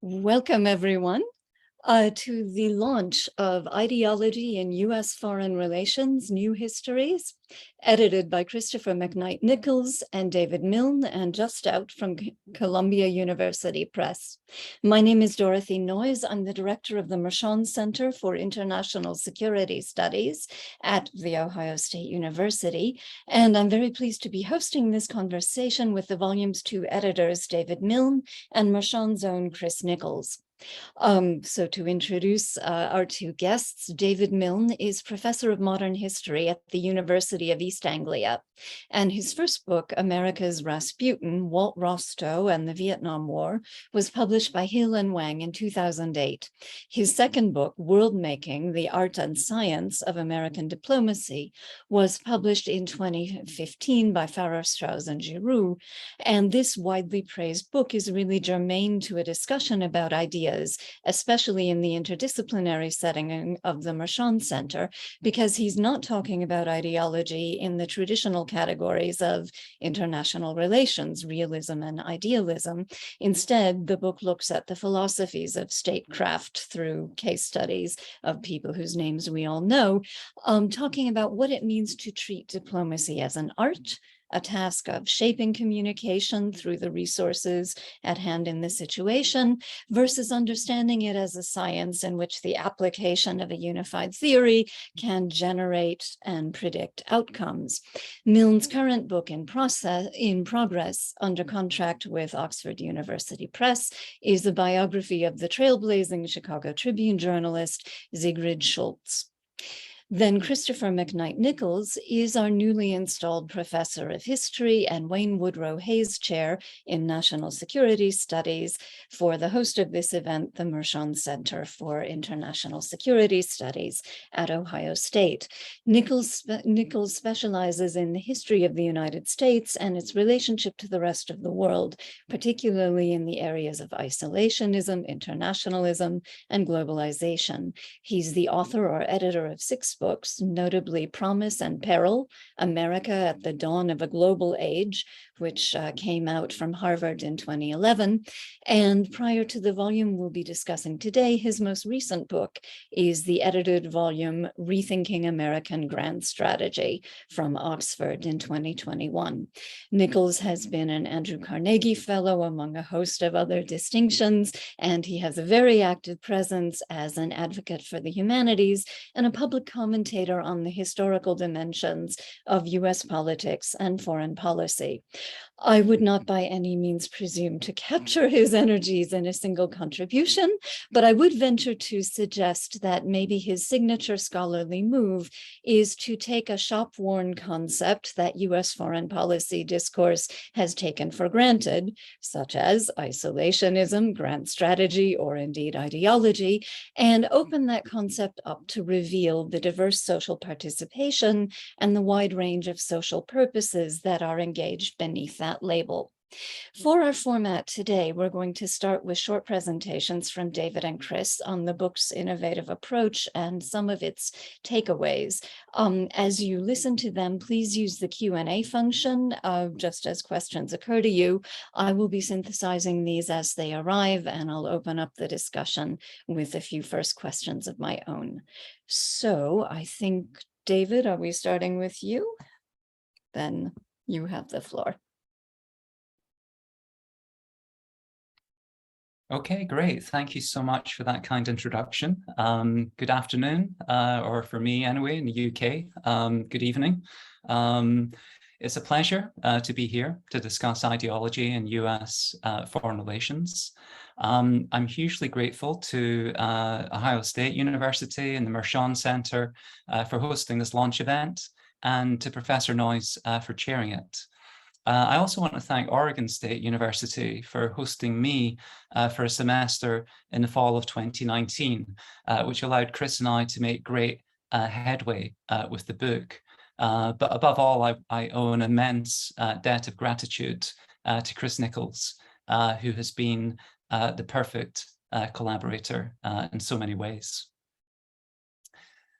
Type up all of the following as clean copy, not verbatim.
Welcome, everyone, to the launch of Ideology in U.S. Foreign Relations, New Histories, edited by Christopher McKnight Nichols and David Milne, and just out from Columbia University Press. My name is Dorothy Noyes. I'm the director of the Mershon Center for International Security Studies at The Ohio State University, and I'm very pleased to be hosting this conversation with the volume's two editors, David Milne and Mershon's own Chris Nichols. So to introduce our two guests, David Milne is professor of modern history at the University of East Anglia, and his first book, America's Rasputin, Walt Rostow and the Vietnam War, was published by Hill and Wang in 2008. His second book, World Making, The Art and Science of American Diplomacy, was published in 2015 by Farrar, Straus and Giroux, and this widely praised book is really germane to a discussion about ideas, especially in the interdisciplinary setting of the Mershon Center, because he's not talking about ideology in the traditional categories of international relations, realism and idealism. Instead, the book looks at the philosophies of statecraft through case studies of people whose names we all know, talking about what it means to treat diplomacy as an art, a task of shaping communication through the resources at hand in the situation, versus understanding it as a science in which the application of a unified theory can generate and predict outcomes. Milne's current book in progress, under contract with Oxford University Press, is a biography of the trailblazing Chicago Tribune journalist Sigrid Schultz. Then Christopher McKnight Nichols is our newly installed professor of history and Wayne Woodrow Hayes Chair in National Security Studies for the host of this event, the Mershon Center for International Security Studies at Ohio State. Nichols specializes in the history of the United States and its relationship to the rest of the world, particularly in the areas of isolationism, internationalism, and globalization. He's the author or editor of 6 books, notably Promise and Peril, America at the Dawn of a Global Age, which came out from Harvard in 2011. And prior to the volume we'll be discussing today, his most recent book is the edited volume, Rethinking American Grand Strategy, from Oxford in 2021. Nichols has been an Andrew Carnegie Fellow, among a host of other distinctions, and he has a very active presence as an advocate for the humanities and a public commentator on the historical dimensions of US politics and foreign policy. I would not by any means presume to capture his energies in a single contribution, but I would venture to suggest that maybe his signature scholarly move is to take a shop-worn concept that US foreign policy discourse has taken for granted, such as isolationism, grand strategy, or indeed ideology, and open that concept up to reveal the diverse social participation and the wide range of social purposes that are engaged beneath that label. For our format today, we're going to start with short presentations from David and Chris on the book's innovative approach and some of its takeaways. As you listen to them, please use the Q&A function, just as questions occur to you. I will be synthesizing these as they arrive, and I'll open up the discussion with a few first questions of my own. So I think, David, are we starting with you? Then you have the floor. Okay, great. Thank you so much for that kind introduction. Good afternoon, or for me anyway, in the UK, good evening. It's a pleasure to be here to discuss ideology in US foreign relations. I'm hugely grateful to Ohio State University and the Mershon Center for hosting this launch event, and to Professor Noyes for chairing it. I also want to thank Oregon State University for hosting me for a semester in the fall of 2019, which allowed Chris and I to make great headway with the book. But above all, I owe an immense debt of gratitude to Chris Nichols, who has been the perfect collaborator in so many ways.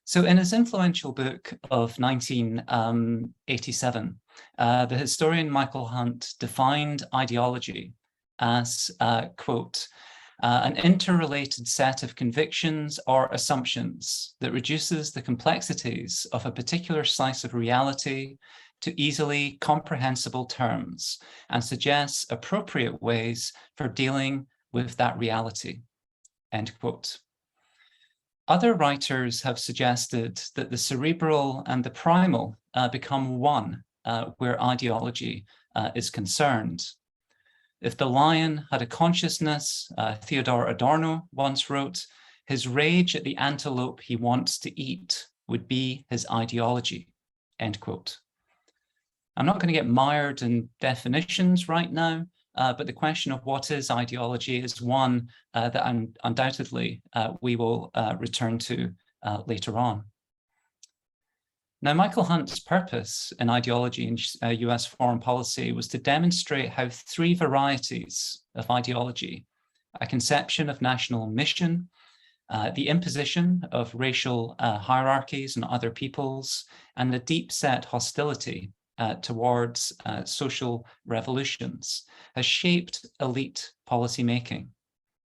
So in his influential book of 1987, the historian Michael Hunt defined ideology as, quote, an interrelated set of convictions or assumptions that reduces the complexities of a particular slice of reality to easily comprehensible terms and suggests appropriate ways for dealing with that reality, end quote. Other writers have suggested that the cerebral and the primal become one where ideology is concerned. If the lion had a consciousness, Theodor Adorno once wrote, his rage at the antelope he wants to eat would be his ideology, end quote. I'm not going to get mired in definitions right now, but the question of what is ideology is one that undoubtedly we will return to later on. Now, Michael Hunt's purpose in Ideology in US foreign policy was to demonstrate how three varieties of ideology, a conception of national mission, the imposition of racial hierarchies on other peoples, and a deep-set hostility towards social revolutions, has shaped elite policymaking.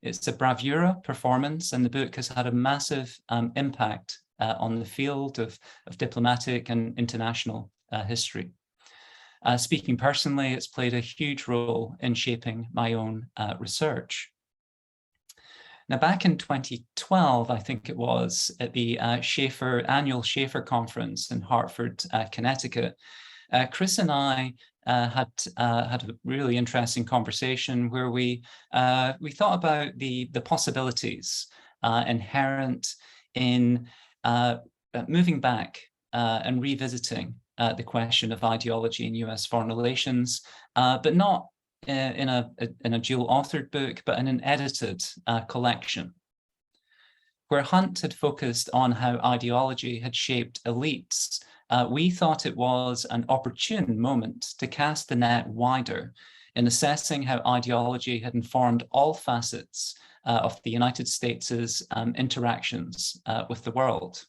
It's a bravura performance, and the book has had a massive impact on the field of diplomatic and international history. Speaking personally, it's played a huge role in shaping my own research. Now, back in 2012, I think it was, at the annual Schaeffer Conference in Hartford, Connecticut, Chris and I had a really interesting conversation where we thought about the possibilities inherent in moving back and revisiting the question of ideology in US foreign relations, but not in a dual-authored book, but in an edited collection, where Hunt had focused on how ideology had shaped elites. We thought it was an opportune moment to cast the net wider in assessing how ideology had informed all facets of the United States' interactions with the world.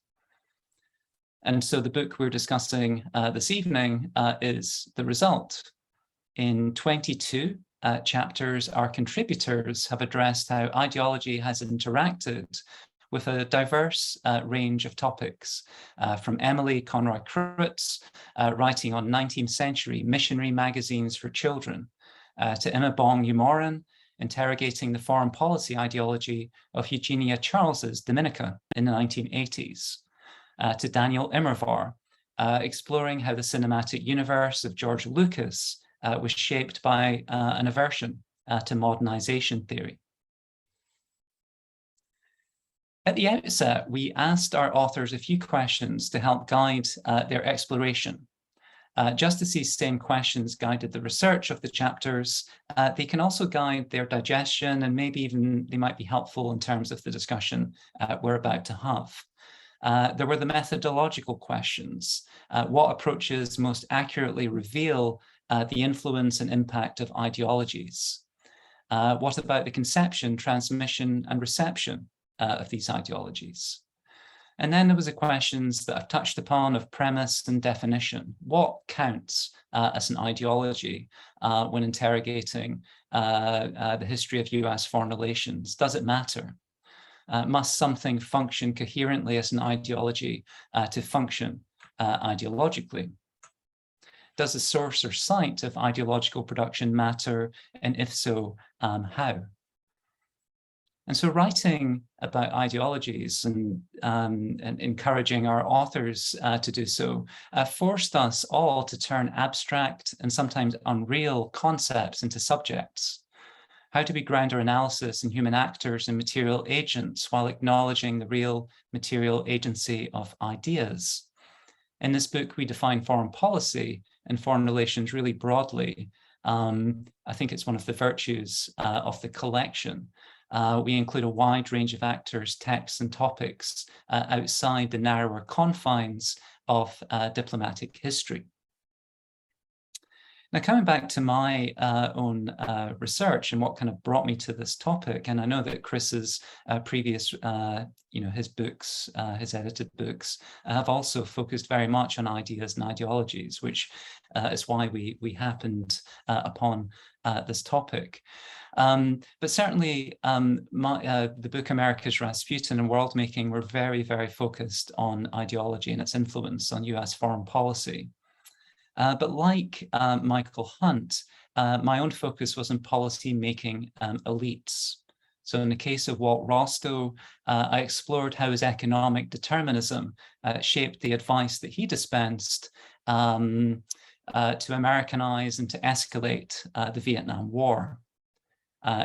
And so the book we're discussing this evening is the result. In 22 chapters, our contributors have addressed how ideology has interacted with a diverse range of topics, from Emily Conroy Crutz, writing on 19th century missionary magazines for children, to Emma Bong Umoran, interrogating the foreign policy ideology of Eugenia Charles's Dominica in the 1980s, to Daniel Immerwahr, exploring how the cinematic universe of George Lucas was shaped by an aversion to modernization theory. At the outset, we asked our authors a few questions to help guide their exploration. Just as these same questions guided the research of the chapters, they can also guide their digestion, and maybe even they might be helpful in terms of the discussion we're about to have. There were the methodological questions. What approaches most accurately reveal the influence and impact of ideologies? What about the conception, transmission, and reception of these ideologies? And then there was the questions that I've touched upon of premise and definition. What counts as an ideology when interrogating the history of US foreign relations? Does it matter? Must something function coherently as an ideology to function ideologically? Does the source or site of ideological production matter? And if so, how? And so writing about ideologies and encouraging our authors to do so forced us all to turn abstract and sometimes unreal concepts into subjects. How do we ground our analysis in human actors and material agents while acknowledging the real material agency of ideas? In this book, we define foreign policy and foreign relations really broadly. I think it's one of the virtues of the collection. We include a wide range of actors, texts, and topics outside the narrower confines of diplomatic history. Now, coming back to my own research and what kind of brought me to this topic, and I know that Chris's previous, his books, his edited books, have also focused very much on ideas and ideologies, which is why we happened upon this topic. But certainly the book America's Rasputin and World Making were very, very focused on ideology and its influence on US foreign policy. But like Michael Hunt, my own focus was on policy-making elites. So in the case of Walt Rostow, I explored how his economic determinism shaped the advice that he dispensed to Americanize and to escalate the Vietnam War.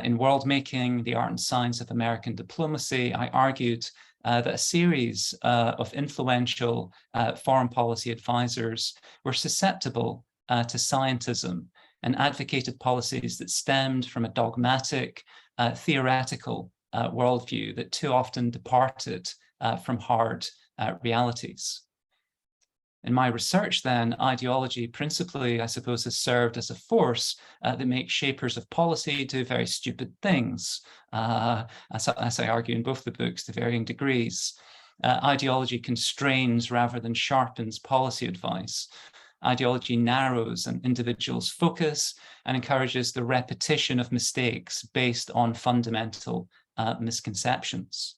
In World Making, The Art and Science of American Diplomacy, I argued that a series of influential foreign policy advisors were susceptible to scientism and advocated policies that stemmed from a dogmatic, theoretical worldview that too often departed from hard realities. In my research then, ideology principally, I suppose, has served as a force that makes shapers of policy do very stupid things, as I argue in both the books, to varying degrees. Ideology constrains rather than sharpens policy advice. Ideology narrows an individual's focus and encourages the repetition of mistakes based on fundamental misconceptions.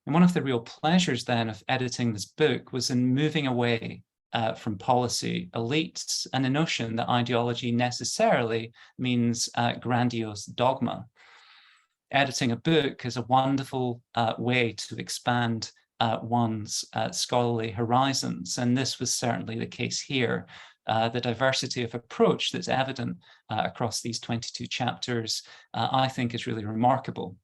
And one of the real pleasures then of editing this book was in moving away from policy elites and the notion that ideology necessarily means grandiose dogma. Editing a book is a wonderful way to expand one's scholarly horizons, and this was certainly the case here. The diversity of approach that's evident across these 22 chapters, I think, is really remarkable.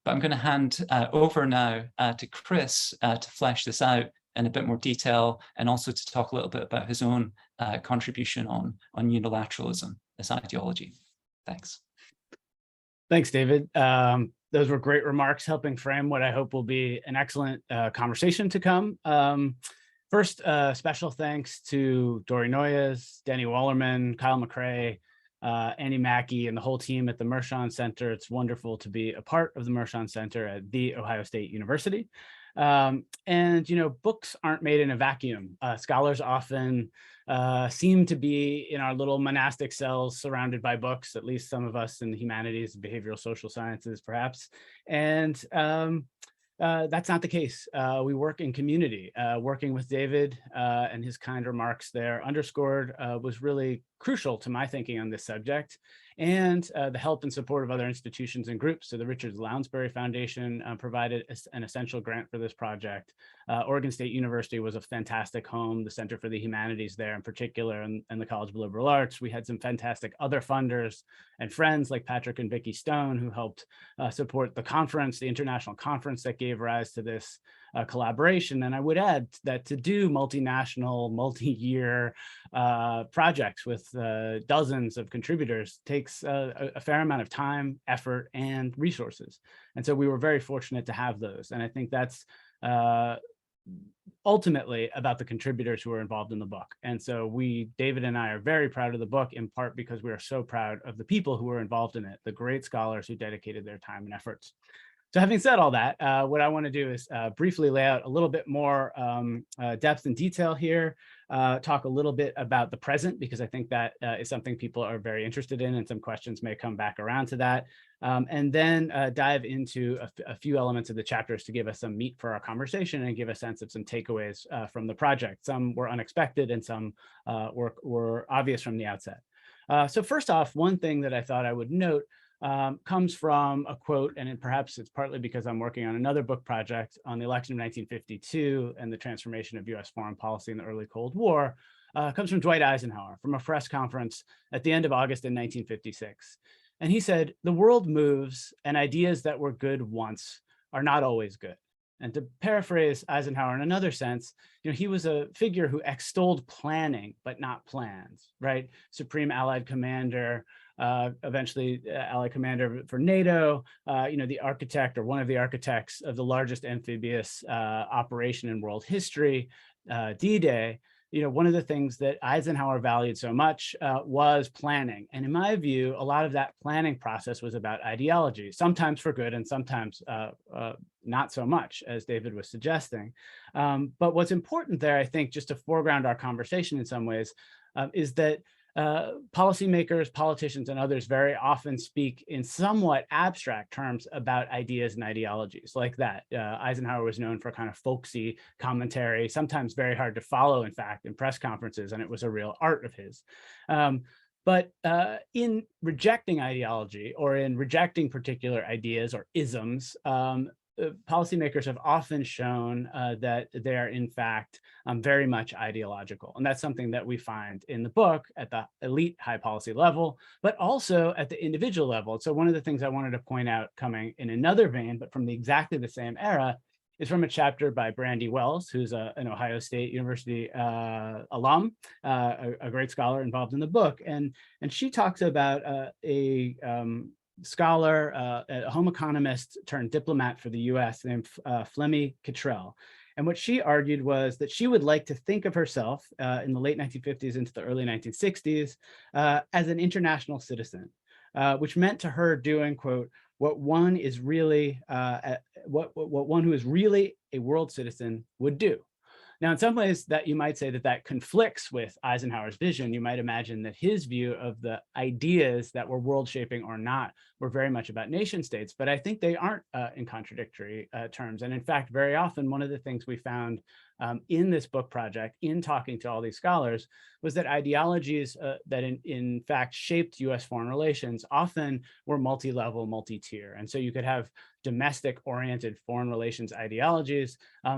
But I'm going to hand over now to Chris to flesh this out in a bit more detail, and also to talk a little bit about his own contribution on unilateralism as ideology. Thanks. Thanks, David. Those were great remarks, helping frame what I hope will be an excellent conversation to come. First, special thanks to Dory Noyes, Danny Wallerman, Kyle McRae, Annie Mackey, and the whole team at the Mershon Center. It's wonderful to be a part of the Mershon Center at The Ohio State University. And, books aren't made in a vacuum. Scholars often seem to be in our little monastic cells surrounded by books, at least some of us in the humanities, behavioral social sciences, perhaps. And that's not the case. We work in community. Working with David and his kind remarks there underscored was really crucial to my thinking on this subject, and the help and support of other institutions and groups. So the Richard Lounsbury Foundation provided an essential grant for this project. Oregon State University was a fantastic home, the Center for the Humanities there in particular, and the College of Liberal Arts. We had some fantastic other funders and friends like Patrick and Vicki Stone, who helped support the conference, the international conference that gave rise to this collaboration. And I would add that to do multinational, multi-year projects with dozens of contributors takes a fair amount of time, effort, and resources. And so we were very fortunate to have those. And I think that's ultimately about the contributors who are involved in the book. And so David and I are very proud of the book, in part because we are so proud of the people who were involved in it, the great scholars who dedicated their time and efforts. So having said all that, what I want to do is briefly lay out a little bit more depth and detail here, talk a little bit about the present, because I think that is something people are very interested in, and some questions may come back around to that, and then dive into a few elements of the chapters to give us some meat for our conversation and give a sense of some takeaways from the project. Some were unexpected and some were obvious from the outset. So first off, one thing that I thought I would note comes from a quote, and perhaps it's partly because I'm working on another book project on the election of 1952 and the transformation of US foreign policy in the early Cold War, comes from Dwight Eisenhower from a press conference at the end of August in 1956. And he said, "The world moves, and ideas that were good once are not always good." And to paraphrase Eisenhower in another sense, he was a figure who extolled planning, but not plans, right? Supreme Allied Commander, eventually Allied Commander for NATO, the architect or one of the architects of the largest amphibious operation in world history, D-Day. one of the things that Eisenhower valued so much was planning. And in my view, a lot of that planning process was about ideology, sometimes for good and sometimes not so much, as David was suggesting. But what's important there, I think, just to foreground our conversation in some ways, is that policymakers, politicians, and others very often speak in somewhat abstract terms about ideas and ideologies like that. Eisenhower was known for kind of folksy commentary, sometimes very hard to follow, in fact, in press conferences, and it was a real art of his. But in rejecting ideology or in rejecting particular ideas or isms, policymakers have often shown that they are, in fact, very much ideological. And that's something that we find in the book at the elite high policy level, but also at the individual level. So one of the things I wanted to point out, coming in another vein, but from exactly the same era, is from a chapter by Brandy Wells, who's an Ohio State University alum, a great scholar involved in the book. And she talks about a scholar, a home economist turned diplomat for the US named Flemmi Cottrell. And what she argued was that she would like to think of herself in the late 1950s into the early 1960s as an international citizen, which meant to her doing, quote, what one is really, what one who is really a world citizen would do. Now, in some ways that you might say that that conflicts with Eisenhower's vision. You might imagine that his view of the ideas that were world shaping or not were very much about nation states, but I think they aren't in contradictory terms. And in fact, very often, one of the things we found in this book project, in talking to all these scholars, was that ideologies that in fact shaped US foreign relations often were multi-level, multi-tier. And so you could have domestic-oriented foreign relations ideologies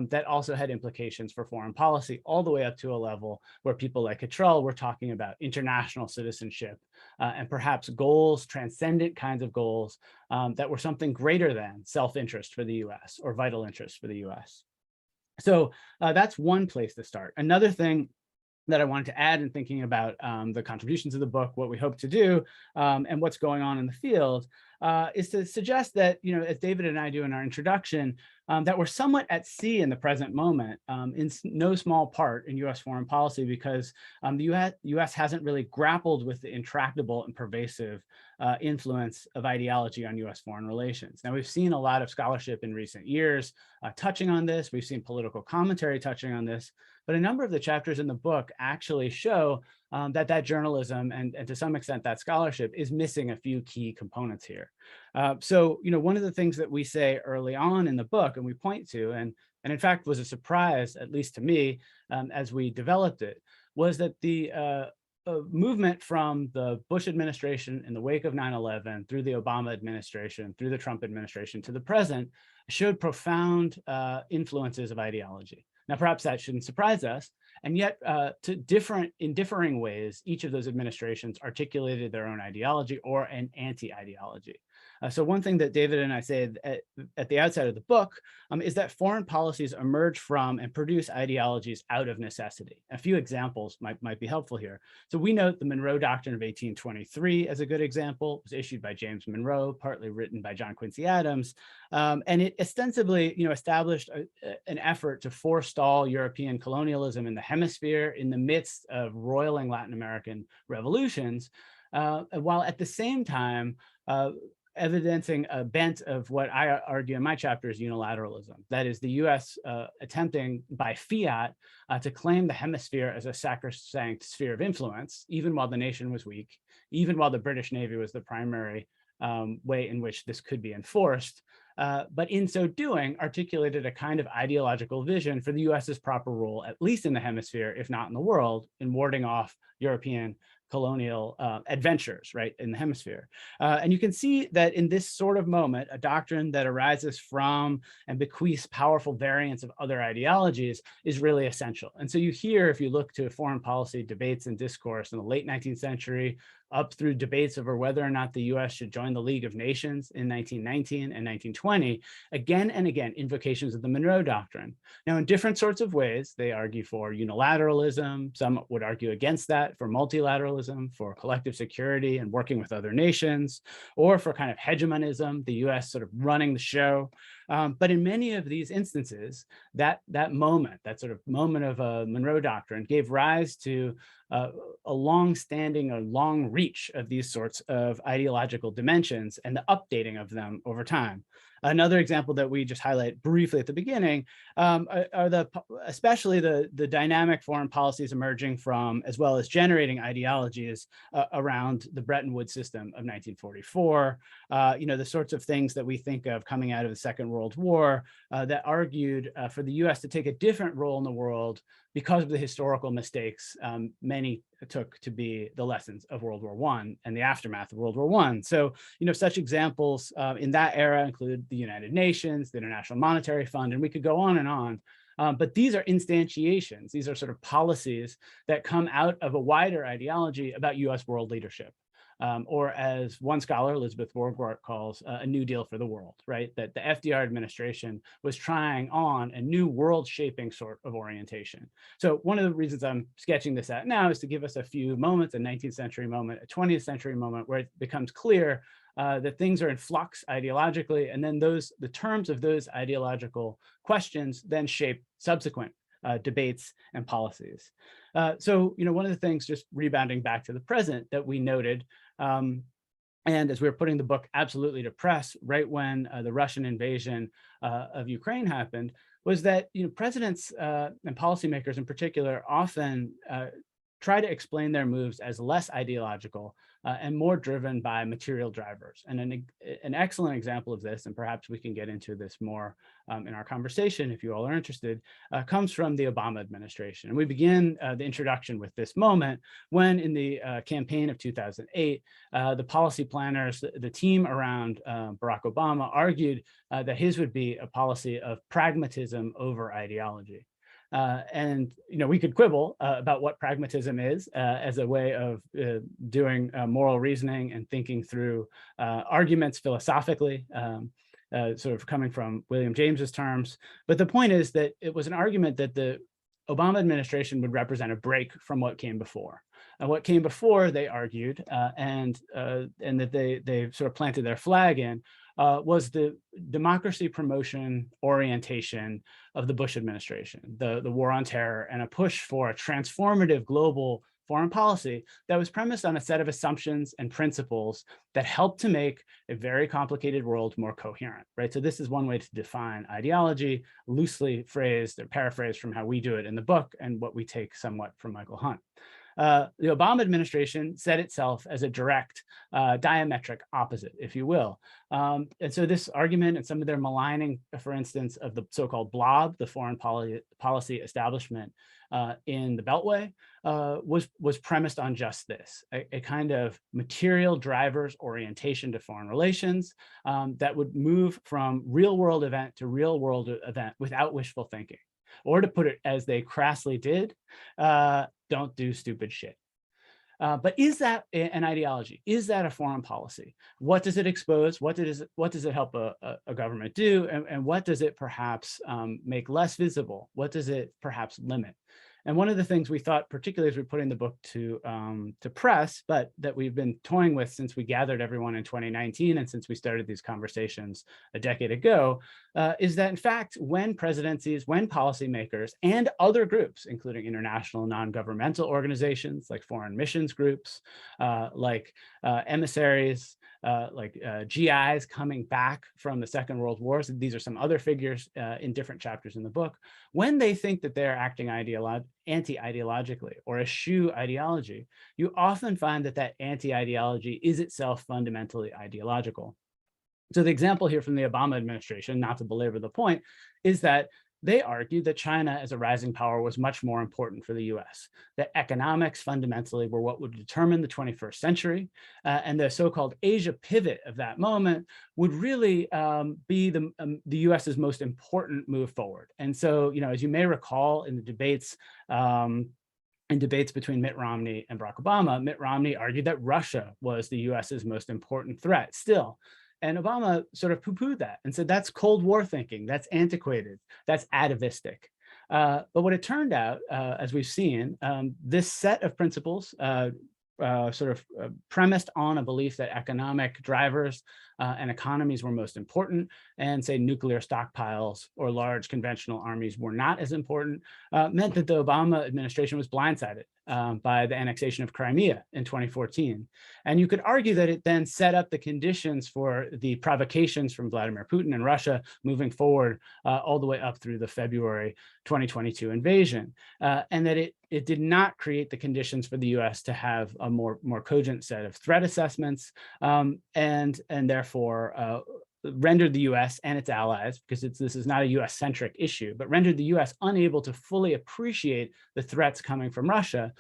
that also had implications for foreign policy, all the way up to a level where people like Cottrell were talking about international citizenship and perhaps goals, transcendent kinds of goals that were something greater than self-interest for the US or vital interest for the US. So that's one place to start. Another thing that I wanted to add in thinking about the contributions of the book, what we hope to do, and what's going on in the field, is to suggest that, as David and I do in our introduction, that we're somewhat at sea in the present moment, in no small part in US foreign policy, because the US hasn't really grappled with the intractable and pervasive influence of ideology on US foreign relations. Now, we've seen a lot of scholarship in recent years touching on this. We've seen political commentary touching on this, but a number of the chapters in the book actually show that journalism and to some extent that scholarship is missing a few key components here. So, one of the things that we say early on in the book, and we point to, and in fact was a surprise, at least to me, as we developed it, was that the movement from the Bush administration in the wake of 9/11 through the Obama administration, through the Trump administration to the present, showed profound influences of ideology. Now, perhaps that shouldn't surprise us, and yet in differing ways, each of those administrations articulated their own ideology or an anti-ideology. So one thing that David and I say at the outset of the book is that foreign policies emerge from and produce ideologies out of necessity. A few examples might be helpful here. So we note the Monroe Doctrine of 1823 as a good example. It was issued by James Monroe, partly written by John Quincy Adams, and it ostensibly established an effort to forestall European colonialism in the hemisphere in the midst of roiling Latin American revolutions, while at the same time evidencing a bent of what I argue in my chapter is unilateralism. That is the US attempting by fiat to claim the hemisphere as a sacrosanct sphere of influence, even while the nation was weak, even while the British Navy was the primary way in which this could be enforced. But in so doing, articulated a kind of ideological vision for the US's proper role, at least in the hemisphere, if not in the world, in warding off European colonial adventures, right, in the hemisphere. And you can see that in this sort of moment, a doctrine that arises from and bequeaths powerful variants of other ideologies is really essential. And so you hear, if you look to foreign policy debates and discourse in the late 19th century, up through debates over whether or not the US should join the League of Nations in 1919 and 1920, again and again, invocations of the Monroe Doctrine. Now, in different sorts of ways, they argue for unilateralism. Some would argue against that, for multilateralism. unilateralism, for collective security and working with other nations, or for kind of hegemonism, the US sort of running the show. But in many of these instances, that moment, that sort of moment of Monroe Doctrine gave rise to a long-standing or long reach of these sorts of ideological dimensions and the updating of them over time. Another example that we just highlight briefly at the beginning are especially the dynamic foreign policies emerging from, as well as generating ideologies around the Bretton Woods system of 1944. The sorts of things that we think of coming out of the Second World War that argued for the US to take a different role in the world because of the historical mistakes many took to be the lessons of World War I and the aftermath of World War I. So, such examples in that era include the United Nations, the International Monetary Fund, and we could go on and on. But these are instantiations. These are sort of policies that come out of a wider ideology about US world leadership. Or as one scholar, Elizabeth Borgwart, calls a New Deal for the world, right? That the FDR administration was trying on a new world-shaping sort of orientation. So one of the reasons I'm sketching this out now is to give us a few moments, a 19th century moment, a 20th century moment, where it becomes clear that things are in flux ideologically, and then the terms of those ideological questions then shape subsequent debates and policies. So, one of the things, just rebounding back to the present, that we noted, and as we were putting the book absolutely to press right when the Russian invasion of Ukraine happened, was that presidents and policymakers in particular often try to explain their moves as less ideological and more driven by material drivers. And an excellent example of this, and perhaps we can get into this more in our conversation if you all are interested, comes from the Obama administration. And we begin the introduction with this moment when, in the campaign of 2008, the policy planners, the team around Barack Obama, argued that his would be a policy of pragmatism over ideology. And we could quibble about what pragmatism is as a way of doing moral reasoning and thinking through arguments philosophically, sort of coming from William James's terms. But the point is that it was an argument that the Obama administration would represent a break from what came before. And what came before, they argued, and that they sort of planted their flag in, was the democracy promotion orientation of the Bush administration, the war on terror, and a push for a transformative global foreign policy that was premised on a set of assumptions and principles that helped to make a very complicated world more coherent, right? So this is one way to define ideology, loosely phrased or paraphrased from how we do it in the book and what we take somewhat from Michael Hunt. The Obama administration set itself as a direct diametric opposite, if you will. And so this argument and some of their maligning, for instance, of the so-called blob, the foreign policy establishment in the Beltway, was premised on just this, a kind of material drivers orientation to foreign relations that would move from real world event to real world event without wishful thinking. Or to put it as they crassly did, don't do stupid shit. But is that an ideology? Is that a foreign policy? What does it expose? What does it help a government do? And what does it perhaps make less visible? What does it perhaps limit? And one of the things we thought, particularly as we're putting the book to press, but that we've been toying with since we gathered everyone in 2019 and since we started these conversations a decade ago, is that in fact, when presidencies, when policymakers and other groups, including international non-governmental organizations like foreign missions groups, like emissaries, like GIs coming back from the Second World War, so these are some other figures in different chapters in the book, when they think that they're acting anti-ideologically or eschew ideology, you often find that anti-ideology is itself fundamentally ideological. So the example here from the Obama administration, not to belabor the point, is that they argued that China as a rising power was much more important for the US, that economics fundamentally were what would determine the 21st century, and the so-called Asia pivot of that moment would really be the US's most important move forward. And so, as you may recall in the debates, between Mitt Romney and Barack Obama, Mitt Romney argued that Russia was the US's most important threat still. And Obama sort of poo-pooed that and said, that's Cold War thinking, that's antiquated, that's atavistic. But what it turned out, as we've seen, this set of principles premised on a belief that economic drivers and economies were most important, and say nuclear stockpiles or large conventional armies were not as important, meant that the Obama administration was blindsided by the annexation of Crimea in 2014. And you could argue that it then set up the conditions for the provocations from Vladimir Putin and Russia moving forward all the way up through the February 2022 invasion, and that it did not create the conditions for the US to have a more cogent set of threat assessments, and therefore rendered the US and its allies, because this is not a US-centric issue, but rendered the US unable to fully appreciate the threats coming from Russia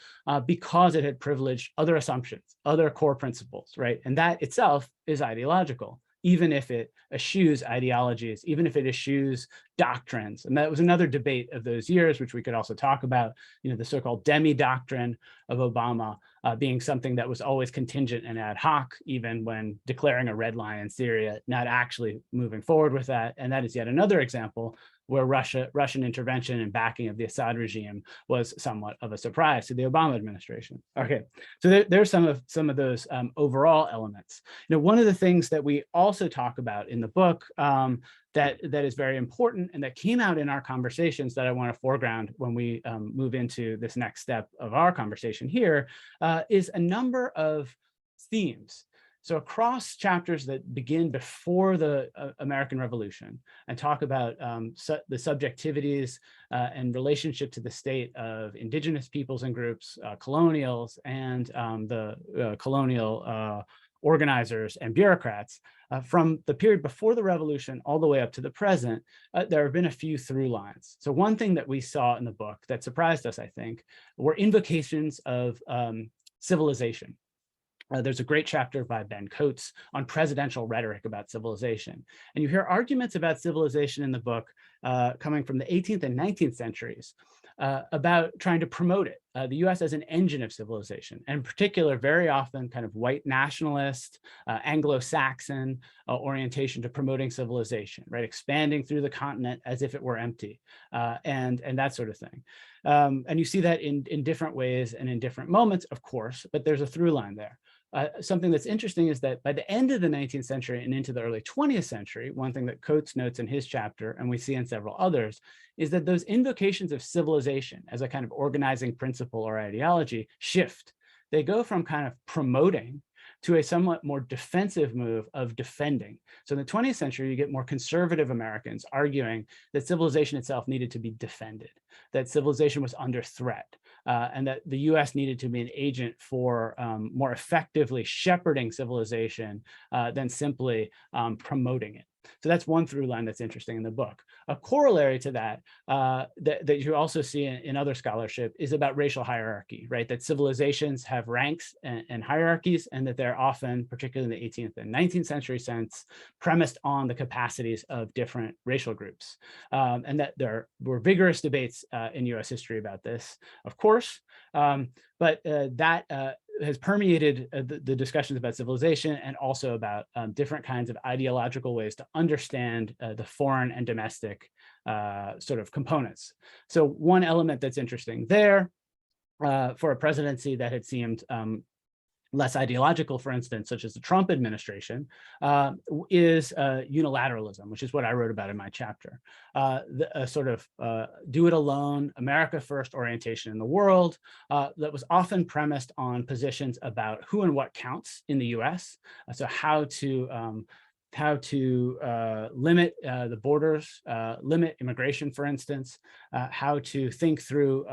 because it had privileged other assumptions, other core principles, right? And that itself is ideological, even if it eschews ideologies, even if it eschews doctrines. And that was another debate of those years, which we could also talk about, the so-called demi-doctrine of Obama being something that was always contingent and ad hoc, even when declaring a red line in Syria, not actually moving forward with that. And that is yet another example where Russian intervention and backing of the Assad regime was somewhat of a surprise to the Obama administration. Okay, so there's some of those overall elements. One of the things that we also talk about in the book that is very important and that came out in our conversations that I want to foreground when we move into this next step of our conversation here is a number of themes. So across chapters that begin before the American Revolution and talk about the subjectivities and relationship to the state of indigenous peoples and groups, colonials, and the colonial organizers and bureaucrats, from the period before the revolution all the way up to the present, there have been a few through lines. So one thing that we saw in the book that surprised us, I think, were invocations of civilization. There's a great chapter by Ben Coates on presidential rhetoric about civilization. And you hear arguments about civilization in the book coming from the 18th and 19th centuries about trying to promote it, the US as an engine of civilization, and in particular, very often kind of white nationalist, Anglo-Saxon orientation to promoting civilization, right? Expanding through the continent as if it were empty, and that sort of thing. And you see that in different ways and in different moments, of course, but there's a through line there. Something that's interesting is that by the end of the 19th century and into the early 20th century, one thing that Coates notes in his chapter, and we see in several others, is that those invocations of civilization as a kind of organizing principle or ideology shift. They go from kind of promoting to a somewhat more defensive move of defending. So in the 20th century, you get more conservative Americans arguing that civilization itself needed to be defended, that civilization was under threat, and that the US needed to be an agent for more effectively shepherding civilization than simply promoting it. So that's one through line that's interesting in the book. A corollary to that, that you also see in other scholarship is about racial hierarchy, right? That civilizations have ranks and hierarchies, and that they're often, particularly in the 18th and 19th century sense, premised on the capacities of different racial groups. And that there were vigorous debates in US history about this, of course, but that has permeated the discussions about civilization and also about different kinds of ideological ways to understand the foreign and domestic sort of components. So one element that's interesting there for a presidency that had seemed less ideological, for instance, such as the Trump administration, is unilateralism, which is what I wrote about in my chapter. The sort of do it alone, America first orientation in the world that was often premised on positions about who and what counts in the US. So how to limit the borders, limit immigration, for instance, how to think through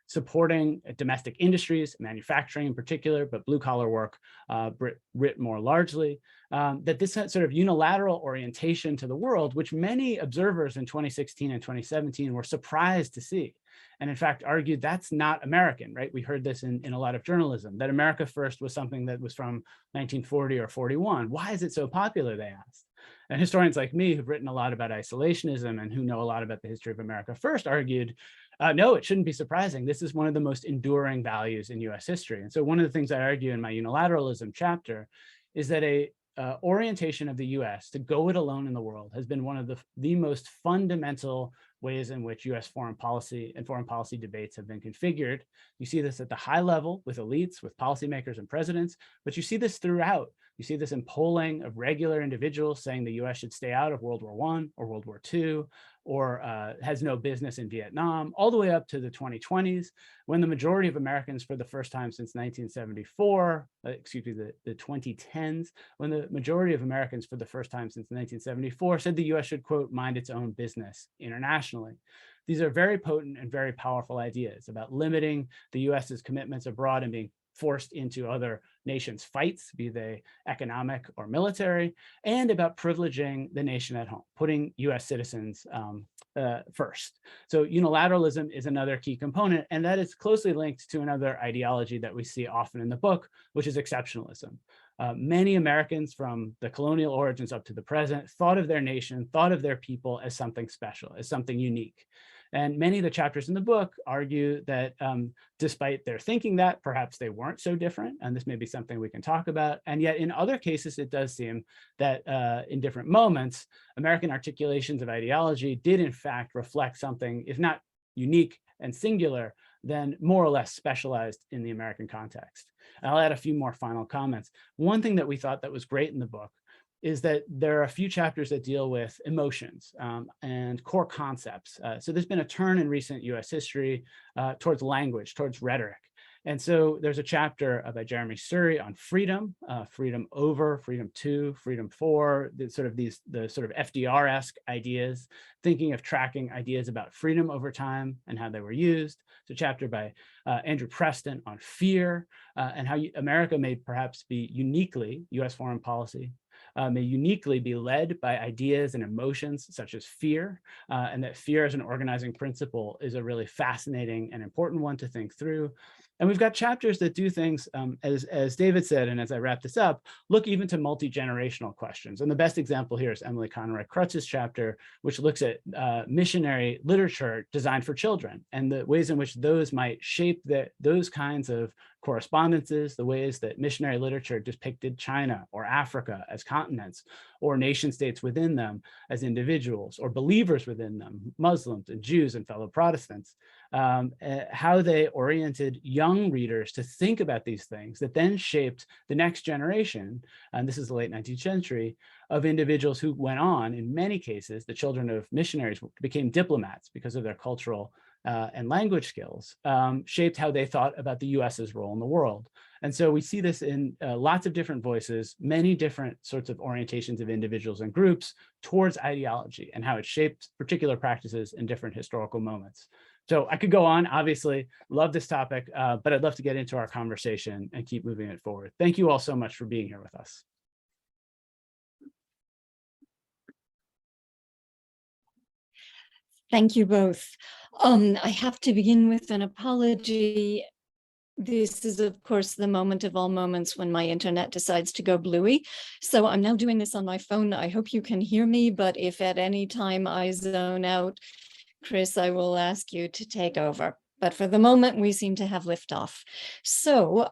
supporting domestic industries, manufacturing in particular, but blue collar work writ more largely, that this sort of unilateral orientation to the world, which many observers in 2016 and 2017 were surprised to see. And in fact, argued that's not American, right? We heard this in a lot of journalism, that America First was something that was from 1940 or 41. Why is it so popular, they asked. And historians like me who've written a lot about isolationism and who know a lot about the history of America First argued, no, it shouldn't be surprising. This is one of the most enduring values in US history. And so one of the things I argue in my unilateralism chapter is that a orientation of the US to go it alone in the world has been one of the most fundamental ways in which US foreign policy and foreign policy debates have been configured. You see this at the high level with elites, with policymakers and presidents, but you see this throughout. You see this in polling of regular individuals saying the US should stay out of World War I or World War II, or has no business in Vietnam, all the way up to the 2020s, when the majority of Americans for the first time since 1974, the 2010s, when the majority of Americans for the first time since 1974 said the US should, quote, mind its own business internationally. These are very potent and very powerful ideas about limiting the US's commitments abroad and being forced into other nations' fights, be they economic or military, and about privileging the nation at home, putting US citizens first. So unilateralism is another key component, and that is closely linked to another ideology that we see often in the book, which is exceptionalism. Many Americans from the colonial origins up to the present thought of their nation, thought of their people as something special, as something unique. And many of the chapters in the book argue that despite their thinking that, perhaps they weren't so different, and this may be something we can talk about. And yet in other cases, it does seem that in different moments, American articulations of ideology did in fact reflect something, if not unique and singular, then more or less specialized in the American context. And I'll add a few more final comments. One thing that we thought that was great in the book is that there are a few chapters that deal with emotions and core concepts. So there's been a turn in recent US history towards language, towards rhetoric. And so there's a chapter by Jeremy Surrey on freedom, freedom over, freedom to, freedom for, the sort of FDR-esque ideas, thinking of tracking ideas about freedom over time and how they were used. It's a chapter by Andrew Preston on fear and how America may perhaps be uniquely, US foreign policy, may uniquely be led by ideas and emotions such as fear, and that fear as an organizing principle is a really fascinating and important one to think through. And we've got chapters that do things, as David said, and as I wrap this up, look even to multi-generational questions. And the best example here is Emily Conroy Krutz's chapter, which looks at missionary literature designed for children and the ways in which those might shape those kinds of correspondences, the ways that missionary literature depicted China or Africa as continents, or nation states within them as individuals, or believers within them, Muslims and Jews and fellow Protestants, how they oriented young readers to think about these things that then shaped the next generation, and this is the late 19th century, of individuals who went on, in many cases, the children of missionaries became diplomats because of their cultural and language skills, shaped how they thought about the US's role in the world. And so we see this in lots of different voices, many different sorts of orientations of individuals and groups towards ideology and how it shaped particular practices in different historical moments. So I could go on, obviously, love this topic, but I'd love to get into our conversation and keep moving it forward. Thank you all so much for being here with us. Thank you both. I have to begin with an apology. This is, of course, the moment of all moments when my internet decides to go bluey. So I'm now doing this on my phone. I hope you can hear me, but if at any time I zone out, Chris, I will ask you to take over. But for the moment, we seem to have liftoff. So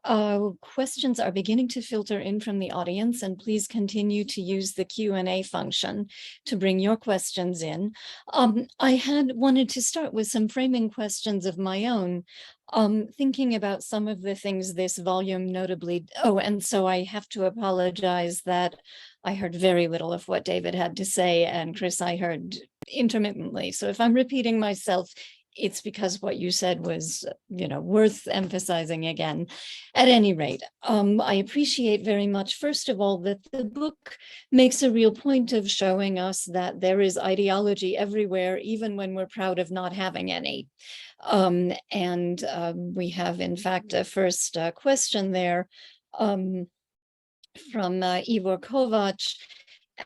questions are beginning to filter in from the audience, and please continue to use the Q&A function to bring your questions in. I had wanted to start with some framing questions of my own, thinking about some of the things this volume notably, and so I have to apologize that I heard very little of what David had to say, and Chris, I heard intermittently. So if I'm repeating myself, it's because what you said was, worth emphasizing again. At any rate, I appreciate very much, first of all, that the book makes a real point of showing us that there is ideology everywhere, even when we're proud of not having any. We have, in fact, a first question there from Ivor Kovac,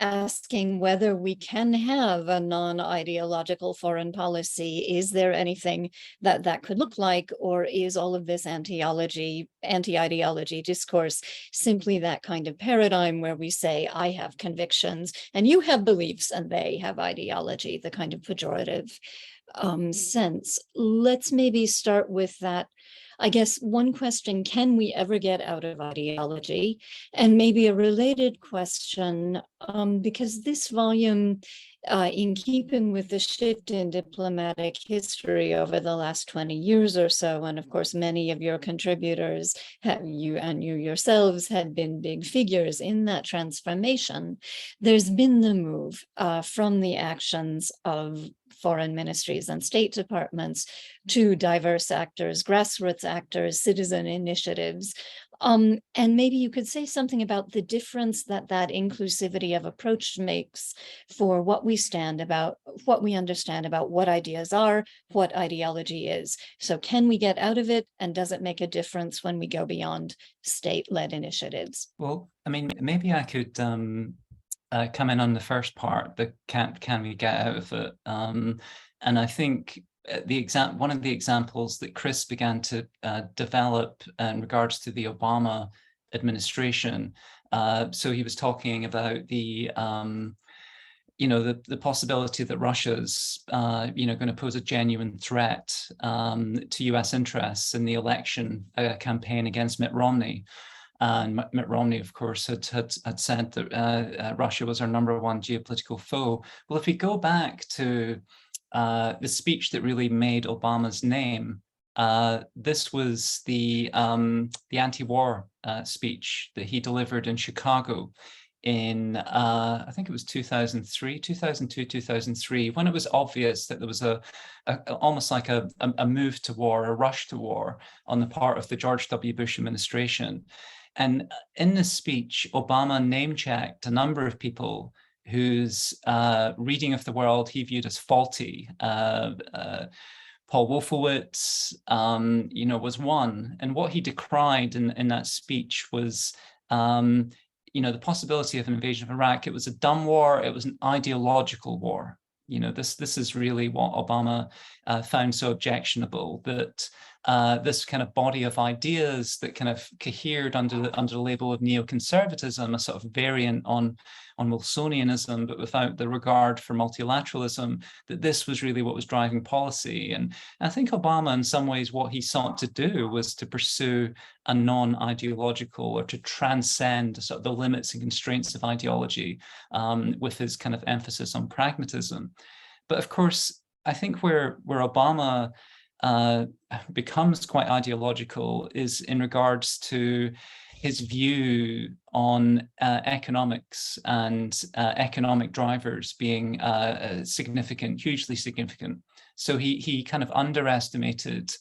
asking whether we can have a non-ideological foreign policy. Is there anything that could look like, or is all of this anti-ideology discourse simply that kind of paradigm where we say, I have convictions and you have beliefs and they have ideology, the kind of pejorative sense? Let's maybe start with that. I guess one question, can we ever get out of ideology? And maybe a related question, because this volume in keeping with the shift in diplomatic history over the last 20 years or so. And of course, many of your contributors, you yourselves, had been big figures in that transformation. There's been the move from the actions of foreign ministries and state departments to diverse actors, grassroots actors, citizen initiatives. And maybe you could say something about the difference that inclusivity of approach makes for what we understand about what ideas are, what ideology is. So can we get out of it, and does it make a difference when we go beyond state-led initiatives? Well, I mean, maybe I could come in on the first part, the can we get out of it? And I think one of the examples that Chris began to develop in regards to the Obama administration. So he was talking about the possibility that Russia's going to pose a genuine threat to US interests in the election campaign against Mitt Romney. And Mitt Romney, of course, had said that Russia was our #1 geopolitical foe. Well, if we go back to the speech that really made Obama's name, this was the anti-war speech that he delivered in Chicago in I think it was 2002, 2003, when it was obvious that there was almost like a move to war, a rush to war on the part of the George W. Bush administration. And in this speech, Obama name-checked a number of people whose reading of the world he viewed as faulty. Paul Wolfowitz, was one. And what he decried in that speech was, the possibility of an invasion of Iraq. It was a dumb war. It was an ideological war. This is really what Obama found so objectionable, that this kind of body of ideas that kind of cohered under the label of neoconservatism, a sort of variant on Wilsonianism, but without the regard for multilateralism, that this was really what was driving policy. And I think Obama, in some ways, what he sought to do was to pursue a non-ideological, or to transcend sort of the limits and constraints of ideology, with his kind of emphasis on pragmatism. But of course, I think where Obama becomes quite ideological is in regards to his view on economics and economic drivers being significant, hugely significant. So he kind of underestimated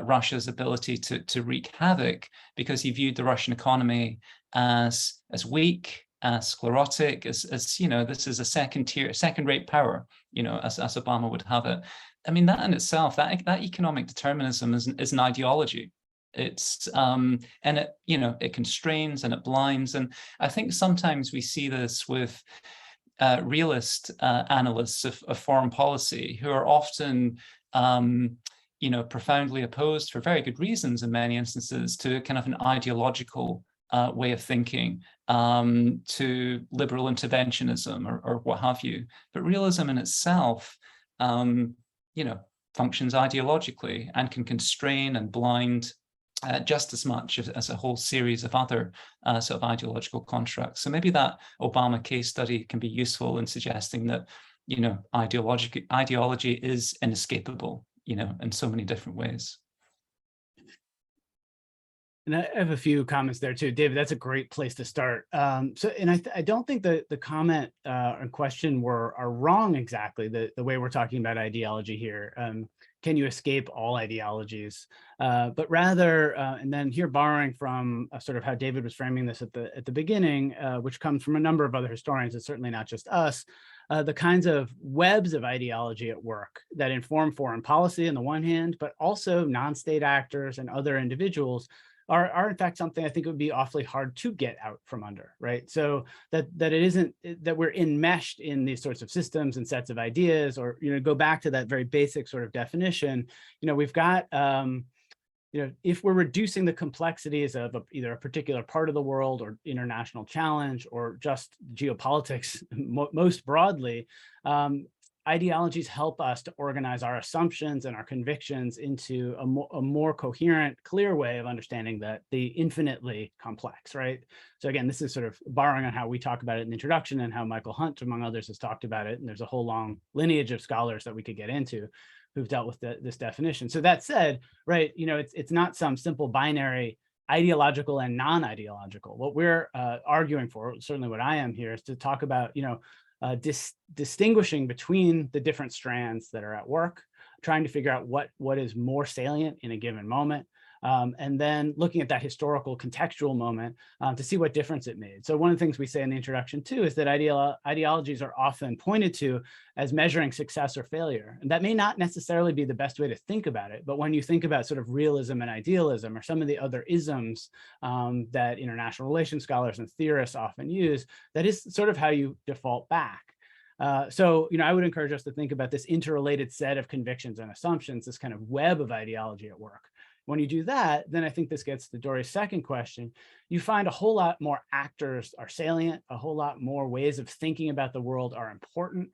Russia's ability to wreak havoc, because he viewed the Russian economy as weak, as sclerotic, as this is a second-rate power, as Obama would have it. I mean, that in itself, that economic determinism is an ideology. It's and it constrains and it blinds. And I think sometimes we see this with realist analysts of foreign policy, who are often profoundly opposed, for very good reasons in many instances, to kind of an ideological way of thinking, to liberal interventionism or what have you. But realism in itself functions ideologically and can constrain and blind just as much as a whole series of other sort of ideological constructs. So maybe that Obama case study can be useful in suggesting that, ideology is inescapable, in so many different ways. And I have a few comments there too, David. That's a great place to start. I don't think the comment and question are wrong exactly. The way we're talking about ideology here. Can you escape all ideologies? But rather, and then here borrowing from sort of how David was framing this at the beginning, which comes from a number of other historians, it's certainly not just us. The kinds of webs of ideology at work that inform foreign policy on the one hand, but also non-state actors and other individuals are in fact something I think it would be awfully hard to get out from under, right? So that it isn't that we're enmeshed in these sorts of systems and sets of ideas, or go back to that very basic sort of definition. We've got if we're reducing the complexities of either a particular part of the world or international challenge or just geopolitics most broadly, ideologies help us to organize our assumptions and our convictions into a more coherent, clear way of understanding the infinitely complex, right? So again, this is sort of borrowing on how we talk about it in the introduction and how Michael Hunt, among others, has talked about it. And there's a whole long lineage of scholars that we could get into who've dealt with this definition. So that said, right, it's not some simple binary ideological and non-ideological. What we're arguing for, certainly what I am here, is to talk about, distinguishing between the different strands that are at work, trying to figure out what is more salient in a given moment, and then looking at that historical contextual moment to see what difference it made. So one of the things we say in the introduction too is that ideologies are often pointed to as measuring success or failure. And that may not necessarily be the best way to think about it, but when you think about sort of realism and idealism or some of the other isms that international relations scholars and theorists often use, that is sort of how you default back. So, I would encourage us to think about this interrelated set of convictions and assumptions, this kind of web of ideology at work. When you do that, then I think this gets to Dory's second question. You find a whole lot more actors are salient, a whole lot more ways of thinking about the world are important.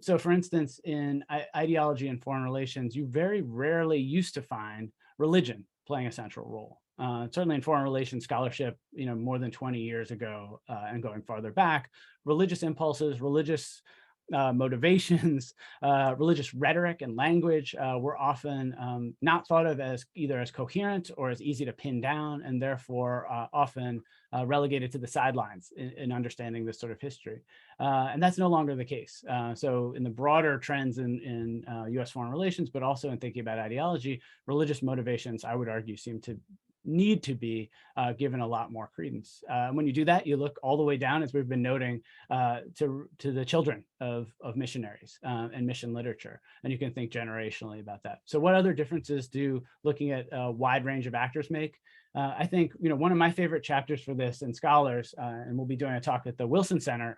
So for instance, in ideology and foreign relations, you very rarely used to find religion playing a central role. Certainly in foreign relations scholarship, more than 20 years ago and going farther back, religious impulses, religious motivations, religious rhetoric and language were often not thought of as either as coherent or as easy to pin down, and therefore often relegated to the sidelines in understanding this sort of history. And that's no longer the case. So in the broader trends in US foreign relations, but also in thinking about ideology, religious motivations, I would argue, seem to need to be given a lot more credence. When you do that, you look all the way down, as we've been noting, to the children of missionaries and mission literature, and you can think generationally about that. So what other differences do looking at a wide range of actors make? I think one of my favorite chapters for this in Scholars, and we'll be doing a talk at the Wilson Center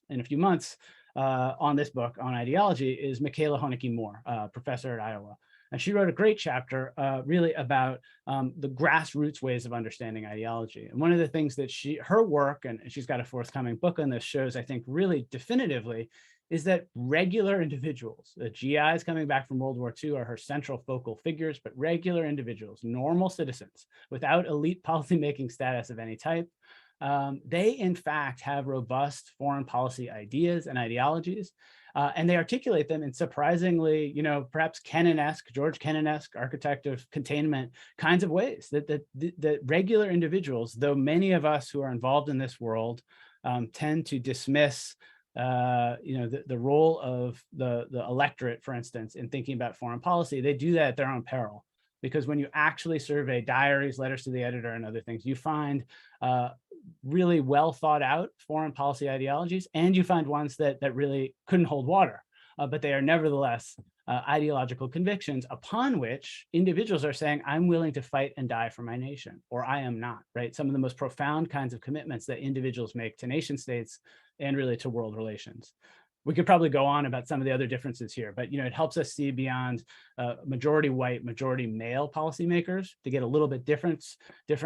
in a few months on this book on ideology, is Michaela Honecker-Moore, professor at Iowa. And she wrote a great chapter really about the grassroots ways of understanding ideology. And one of the things that her work, and she's got a forthcoming book on this, shows, I think, really definitively, is that regular individuals, the GIs coming back from World War II are her central focal figures, but regular individuals, normal citizens without elite policymaking status of any type, they in fact have robust foreign policy ideas and ideologies. And they articulate them in surprisingly, perhaps Kennan-esque, George Kennan-esque, architect of containment kinds of ways that regular individuals, though many of us who are involved in this world tend to dismiss the role of the electorate, for instance, in thinking about foreign policy, they do that at their own peril. Because when you actually survey diaries, letters to the editor, and other things, you find really well thought out foreign policy ideologies, and you find ones that really couldn't hold water, but they are nevertheless ideological convictions upon which individuals are saying, I'm willing to fight and die for my nation, or I am not, right? Some of the most profound kinds of commitments that individuals make to nation states and really to world relations. We could probably go on about some of the other differences here, but it helps us see beyond majority white, majority male policymakers to get a little bit different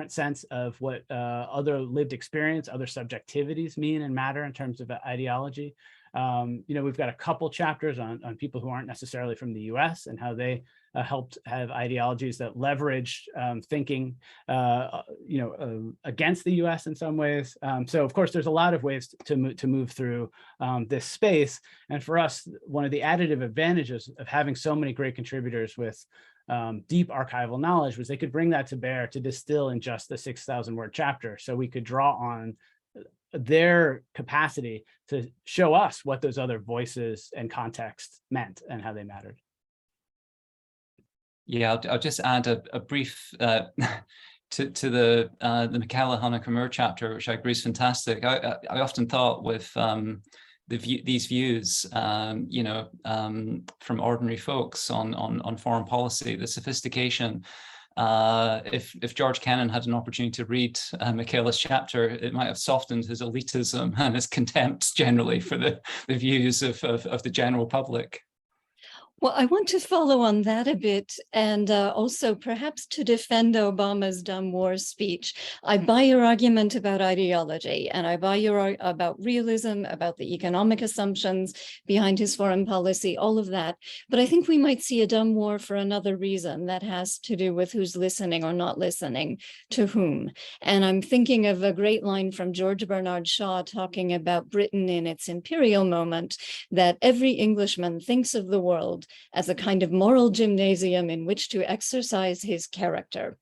sense of what other lived experience, other subjectivities mean and matter in terms of ideology. We've got a couple chapters on people who aren't necessarily from the US and how they helped have ideologies that leveraged thinking, against the US in some ways. So of course, there's a lot of ways to move through this space. And for us, one of the additive advantages of having so many great contributors with deep archival knowledge was they could bring that to bear to distill in just the 6,000 word chapter. So we could draw on their capacity to show us what those other voices and contexts meant and how they mattered. Yeah, I'll just add a brief to the Michaela Honecker-Moore chapter, which I agree is fantastic. I often thought with these views, from ordinary folks on foreign policy, the sophistication. If George Kennan had an opportunity to read Michaela's chapter, it might have softened his elitism and his contempt generally for the views of the general public. Well, I want to follow on that a bit, and also perhaps to defend Obama's dumb war speech. I buy your argument about ideology, and I buy your about realism, about the economic assumptions behind his foreign policy, all of that. But I think we might see a dumb war for another reason that has to do with who's listening or not listening to whom. And I'm thinking of a great line from George Bernard Shaw talking about Britain in its imperial moment, that every Englishman thinks of the world as a kind of moral gymnasium in which to exercise his character.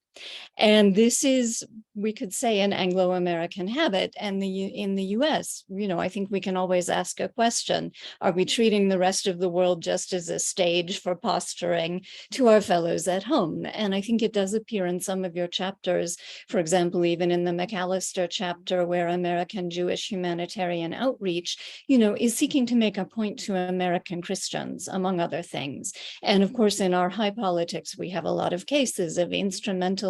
And this is, we could say, an Anglo-American habit. And in the US, I think we can always ask a question. Are we treating the rest of the world just as a stage for posturing to our fellows at home? And I think it does appear in some of your chapters, for example, even in the McAllister chapter, where American Jewish humanitarian outreach, is seeking to make a point to American Christians, among other things. And of course, in our high politics, we have a lot of cases of instrumentalizing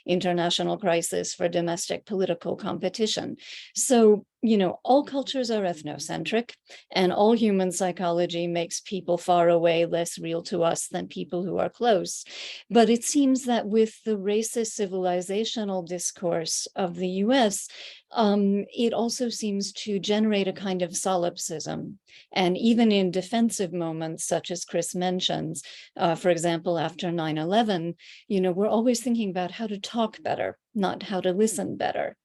international crisis for domestic political competition. So, all cultures are ethnocentric, and all human psychology makes people far away less real to us than people who are close. But it seems that with the racist civilizational discourse of the US, it also seems to generate a kind of solipsism. And even in defensive moments, such as Chris mentions, for example, after 9/11, we're always thinking about how to talk better, not how to listen better.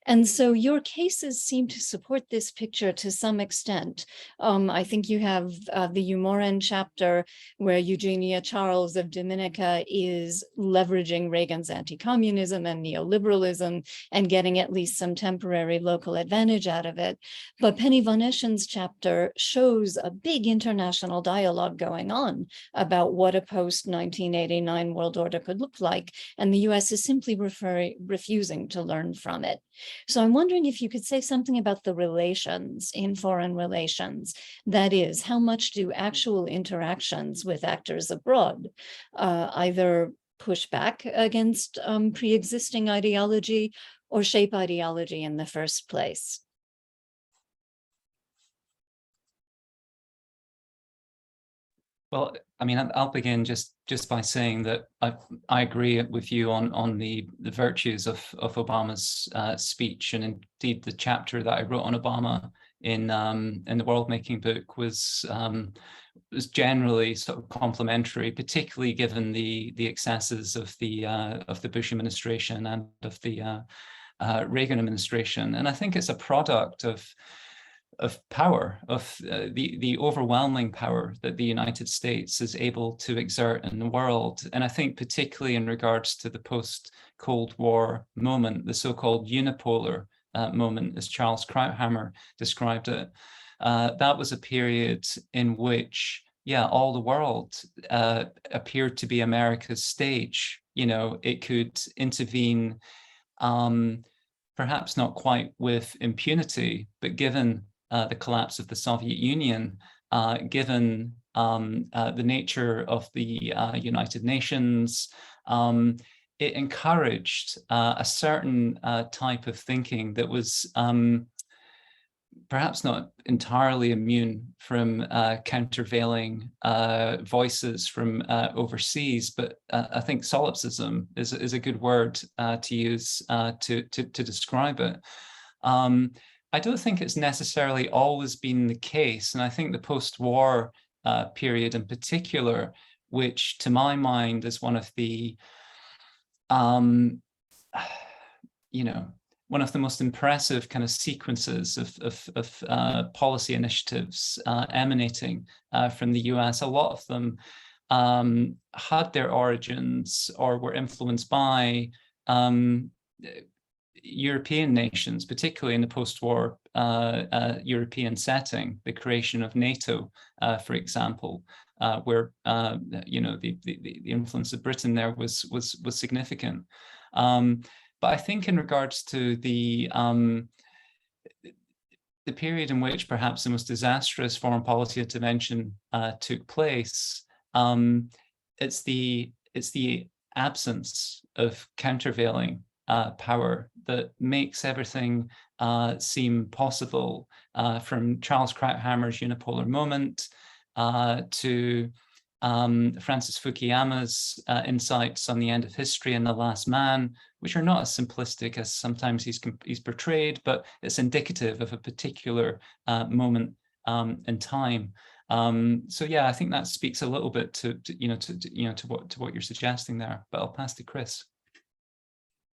And so your cases seem to support this picture to some extent. I think you have the Umoran chapter where Eugenia Charles of Dominica is leveraging Reagan's anti-communism and neoliberalism and getting at least some temporary local advantage out of it. But Penny von Eschen's chapter shows a big international dialogue going on about what a post-1989 world order could look like. And the US is simply refusing to learn from it. So I'm wondering if you could say something about the relations in foreign relations. That is, how much do actual interactions with actors abroad either push back against pre-existing ideology or shape ideology in the first place? Well, I mean, I'll begin just by saying that I agree with you on the virtues of Obama's speech, and indeed the chapter that I wrote on Obama in the World Making book was generally sort of complimentary, particularly given the excesses of the Bush administration and of the Reagan administration. And I think it's a product of power, of the overwhelming power that the United States is able to exert in the world. And I think particularly in regards to the post-Cold War moment, the so-called unipolar moment, as Charles Krauthammer described it, that was a period in which, all the world appeared to be America's stage. It could intervene, perhaps not quite with impunity, but given the collapse of the Soviet Union, given the nature of the United Nations, it encouraged a certain type of thinking that was perhaps not entirely immune from countervailing voices from overseas, but I think solipsism is a good word to use to describe it. I don't think it's necessarily always been the case. And I think the post-war period in particular, which to my mind is one of the, one of the most impressive kind of sequences of policy initiatives emanating from the US. A lot of them had their origins or were influenced by European nations, particularly in the post-war European setting, the creation of NATO, for example, where the influence of Britain there was significant. But I think in regards to the period in which perhaps the most disastrous foreign policy intervention took place, it's the absence of countervailing power that makes everything seem possible, from Charles Krauthammer's unipolar moment to Francis Fukuyama's insights on the end of history and the last man, which are not as simplistic as sometimes he's portrayed, but it's indicative of a particular moment in time. So yeah, I think that speaks a little bit to what you're suggesting there. But I'll pass to Chris.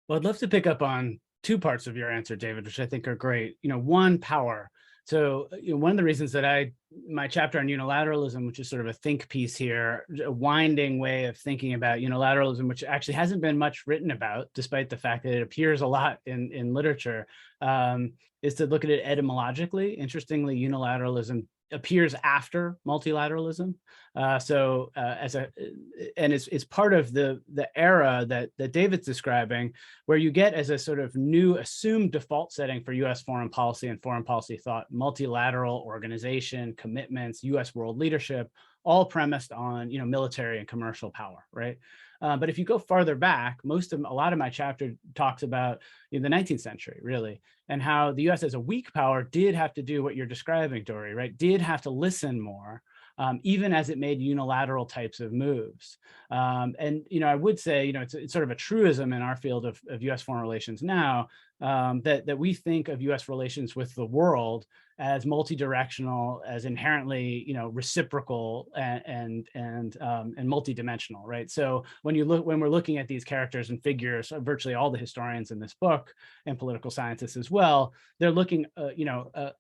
Well, I'd love to pick up on two parts of your answer, David, which I think are great. One, power. So one of the reasons that my chapter on unilateralism, which is sort of a think piece here, a winding way of thinking about unilateralism, which actually hasn't been much written about, despite the fact that it appears a lot in literature, is to look at it etymologically. Interestingly, unilateralism appears after multilateralism. And it's part of the era that David's describing, where you get as a sort of new assumed default setting for US foreign policy and foreign policy thought, multilateral organization, commitments, US world leadership, all premised on military and commercial power, right? But if you go farther back, a lot of my chapter talks about the 19th century, really, and how the US as a weak power did have to do what you're describing, Dory, right? Did have to listen more, even as it made unilateral types of moves. And I would say, it's sort of a truism in our field of US foreign relations now, that we think of US relations with the world as multi-directional, as inherently, reciprocal and multi-dimensional, right? So when we're looking at these characters and figures, virtually all the historians in this book and political scientists as well, they're looking,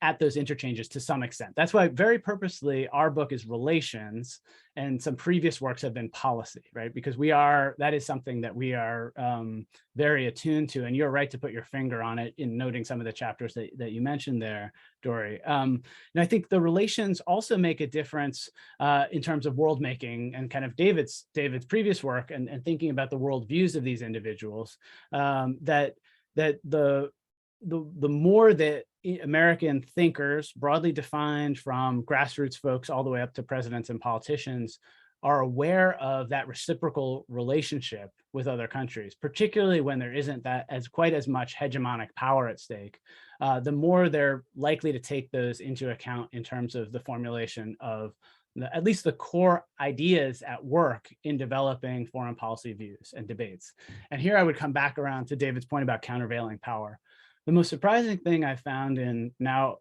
at those interchanges to some extent. That's why very purposely our book is relations, and some previous works have been policy, right? Because that is something that we are very attuned to, and you're right to put your finger on it in noting some of the chapters that you mentioned there, Dory. And I think the relations also make a difference in terms of world making and kind of David's previous work and thinking about the world views of these individuals, that the more that American thinkers, broadly defined from grassroots folks all the way up to presidents and politicians, are aware of that reciprocal relationship with other countries, particularly when there isn't quite as much hegemonic power at stake, the more they're likely to take those into account in terms of the formulation of at least the core ideas at work in developing foreign policy views and debates. And here I would come back around to David's point about countervailing power. The most surprising thing I found in now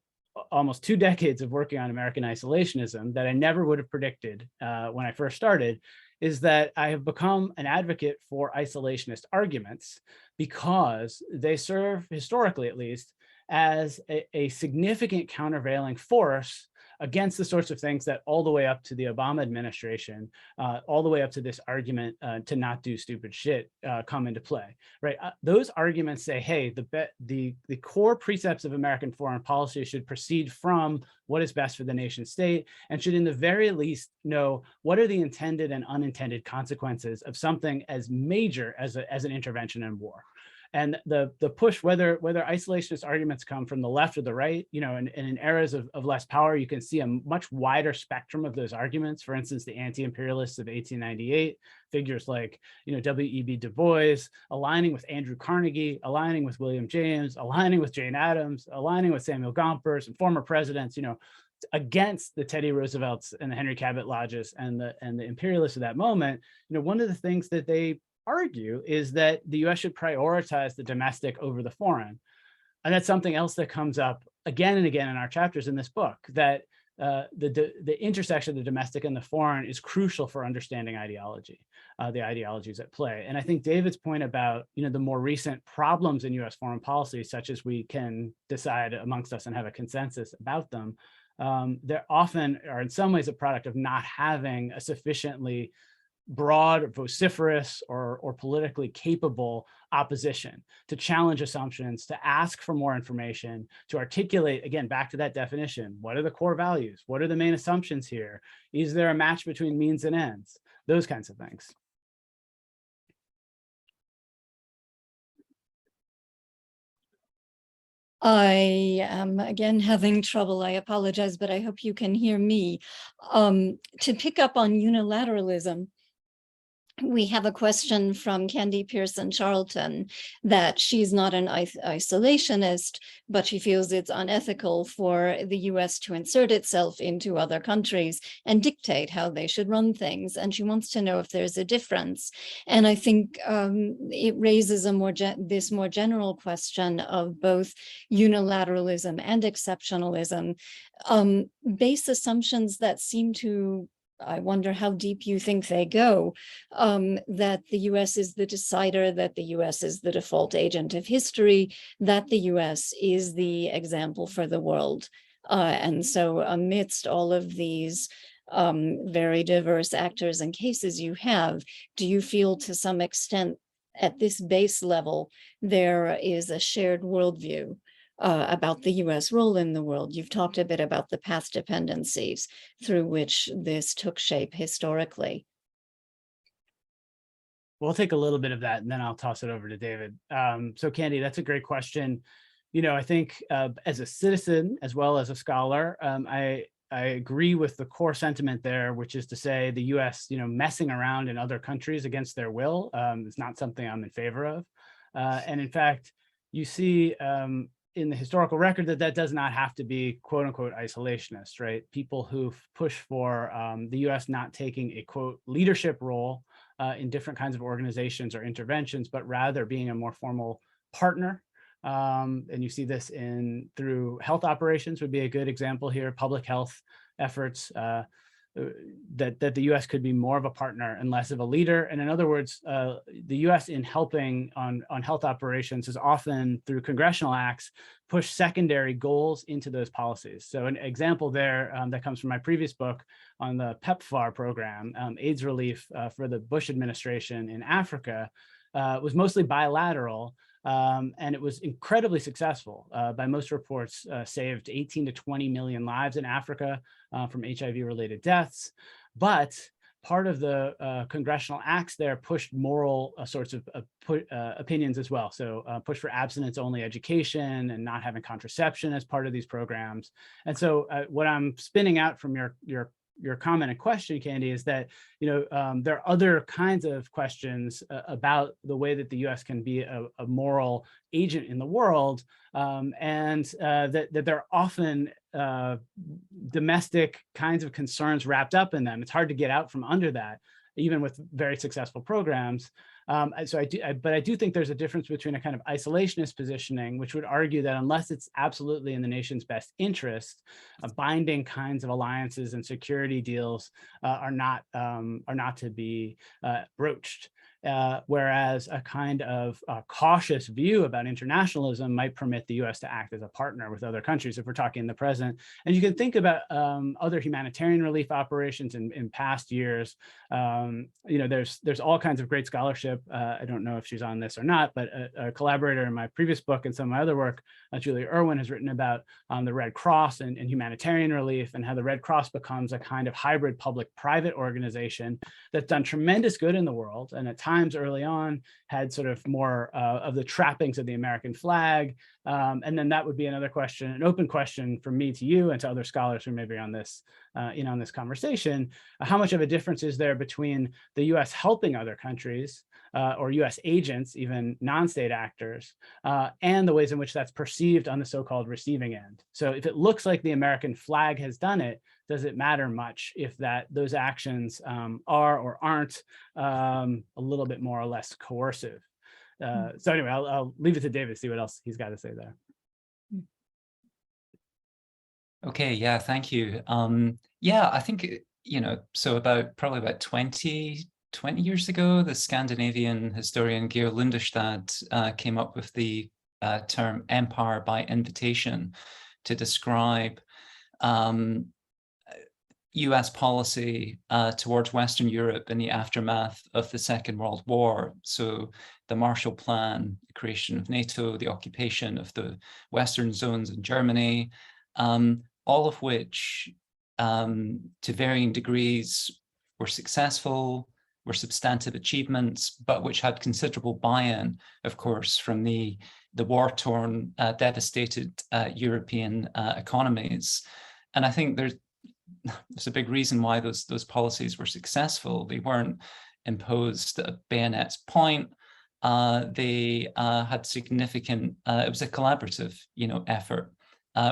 almost 2 decades of working on American isolationism that I never would have predicted when I first started is that I have become an advocate for isolationist arguments because they serve, historically at least, as a significant countervailing force against the sorts of things that all the way up to the Obama administration, all the way up to this argument to not do stupid shit come into play, right? Those arguments say, hey, the core precepts of American foreign policy should proceed from what is best for the nation state and should in the very least know what are the intended and unintended consequences of something as major as an intervention in war. And the push, whether isolationist arguments come from the left or the right, and in eras of less power, you can see a much wider spectrum of those arguments. For instance, the anti-imperialists of 1898, figures like, W.E.B. Du Bois, aligning with Andrew Carnegie, aligning with William James, aligning with Jane Addams, aligning with Samuel Gompers and former presidents, against the Teddy Roosevelts and the Henry Cabot Lodges and the imperialists of that moment. One of the things that they argue is that the US should prioritize the domestic over the foreign. And that's something else that comes up again and again in our chapters in this book, that the intersection of the domestic and the foreign is crucial for understanding ideology, the ideologies at play. And I think David's point about, the more recent problems in US foreign policy, such as we can decide amongst us and have a consensus about them, they often are in some ways a product of not having a sufficiently broad, vociferous, or politically capable opposition to challenge assumptions, to ask for more information, to articulate, again, back to that definition, what are the core values? What are the main assumptions here? Is there a match between means and ends? Those kinds of things. I am again having trouble. I apologize, but I hope you can hear me. To pick up on unilateralism, we have a question from Candy Pearson Charlton that she's not an isolationist, but she feels it's unethical for the US to insert itself into other countries and dictate how they should run things. And she wants to know if there's a difference. And I think it raises a this more general question of both unilateralism and exceptionalism, base assumptions that seem to, I wonder how deep you think they go, that the US is the decider, that the US is the default agent of history, that the US is the example for the world. And so amidst all of these very diverse actors and cases you have, do you feel to some extent at this base level, there is a shared worldview about the US role in the world? You've talked a bit about the path dependencies through which this took shape historically. We'll take a little bit of that and then I'll toss it over to David. So Candy, that's a great question. You know, I think as a citizen, as well as a scholar, I agree with the core sentiment there, which is to say the US, you know, messing around in other countries against their will is not something I'm in favor of. And in fact, you see in the historical record that does not have to be quote unquote isolationist, right? People who push for the US not taking a quote leadership role in different kinds of organizations or interventions, but rather being a more formal partner. And you see this through health operations would be a good example here, public health efforts, that the US could be more of a partner and less of a leader. And in other words, the US in helping on health operations is often through congressional acts, push secondary goals into those policies. So an example there that comes from my previous book on the PEPFAR program, AIDS relief for the Bush administration in Africa, was mostly bilateral. And it was incredibly successful. By most reports, saved 18 to 20 million lives in Africa from HIV-related deaths. But part of the congressional acts there pushed moral sorts of opinions as well. So push for abstinence-only education and not having contraception as part of these programs. And so what I'm spinning out from your comment and question, Candy, is that, you know, there are other kinds of questions about the way that the US can be a moral agent in the world, and that there are often domestic kinds of concerns wrapped up in them. It's hard to get out from under that, even with very successful programs. So I do think there's a difference between a kind of isolationist positioning, which would argue that unless it's absolutely in the nation's best interest, binding kinds of alliances and security deals are not to be broached. Whereas a kind of cautious view about internationalism might permit the US to act as a partner with other countries if we're talking in the present. And you can think about other humanitarian relief operations in past years. You know, there's all kinds of great scholarship. I don't know if she's on this or not, but a collaborator in my previous book and some of my other work, Julia Irwin, has written about the Red Cross and humanitarian relief, and how the Red Cross becomes a kind of hybrid public-private organization that's done tremendous good in the world, and at times early on had sort of more of the trappings of the American flag. And then that would be another question, an open question from me to you and to other scholars who may be on this, on this conversation. How much of a difference is there between the US helping other countries or US agents, even non-state actors, and the ways in which that's perceived on the so-called receiving end? So if it looks like the American flag has done it, does it matter much if those actions are or aren't a little bit more or less coercive? So anyway, I'll leave it to David to see what else he's got to say there. Okay, yeah, thank you. Yeah, I think, you know, so probably about 20 years ago, the Scandinavian historian Georg Lunderstad came up with the term empire by invitation to describe US policy towards Western Europe in the aftermath of the Second World War. So the Marshall Plan, the creation of NATO, the occupation of the Western zones in Germany, all of which to varying degrees were successful, were substantive achievements, but which had considerable buy-in, of course, from the war-torn, devastated European economies. And I think there's a big reason why those policies were successful. They weren't imposed at bayonet's point. They had significant, it was a collaborative, effort,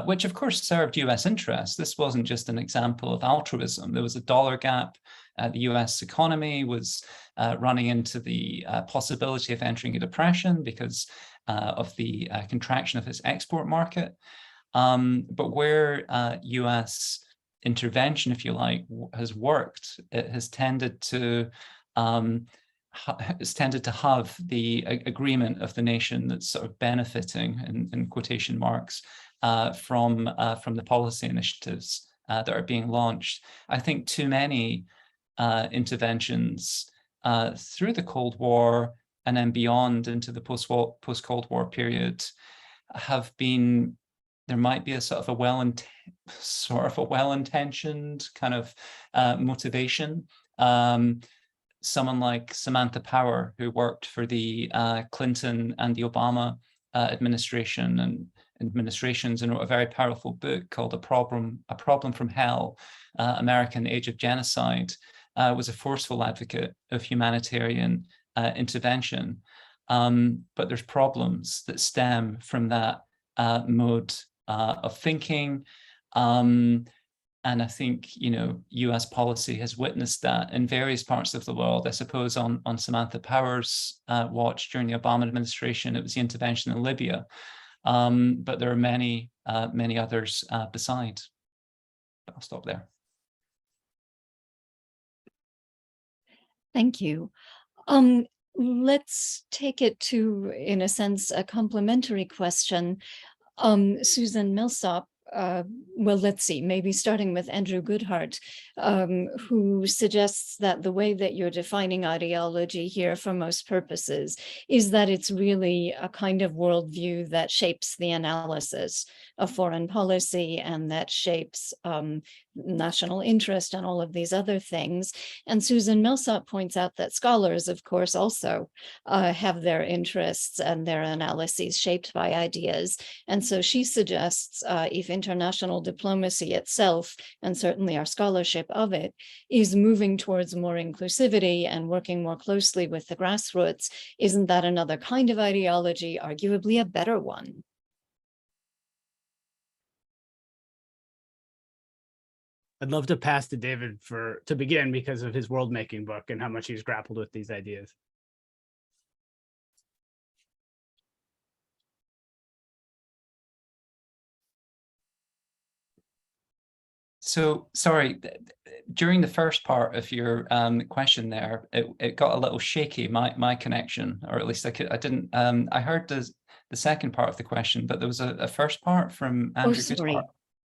which of course served US interests. This wasn't just an example of altruism. There was a dollar gap. The US economy was running into the possibility of entering a depression because of the contraction of its export market. But where US intervention, if you like, has worked, it has tended to have the agreement of the nation that's sort of benefiting, in quotation marks, from the policy initiatives that are being launched. I think too many interventions through the Cold War and then beyond into the post-Cold War period have been, there might be a sort of a well-intentioned kind of motivation. Someone like Samantha Power, who worked for the Clinton and the Obama administrations, and wrote a very powerful book called A Problem from Hell, American Age of Genocide, was a forceful advocate of humanitarian intervention. But there's problems that stem from that mode of thinking. And I think, US policy has witnessed that in various parts of the world. I suppose on Samantha Power's watch during the Obama administration, it was the intervention in Libya. But there are many others beside. But I'll stop there. Thank you. Let's take it to, in a sense, a complementary question. Susan Millsap, well, let's see, maybe starting with Andrew Goodhart, who suggests that the way that you're defining ideology here for most purposes is that it's really a kind of worldview that shapes the analysis of foreign policy and that shapes national interest and all of these other things. And Susan Millsap points out that scholars, of course, also have their interests and their analyses shaped by ideas. And so she suggests if international diplomacy itself, and certainly our scholarship of it, is moving towards more inclusivity and working more closely with the grassroots, isn't that another kind of ideology, arguably a better one? I'd love to pass to David to begin because of his world making book and how much he's grappled with these ideas. So, sorry, during the first part of your question there, it got a little shaky, my connection, or at least I didn't, I heard the second part of the question, but there was a first part from Andrew Goodhart.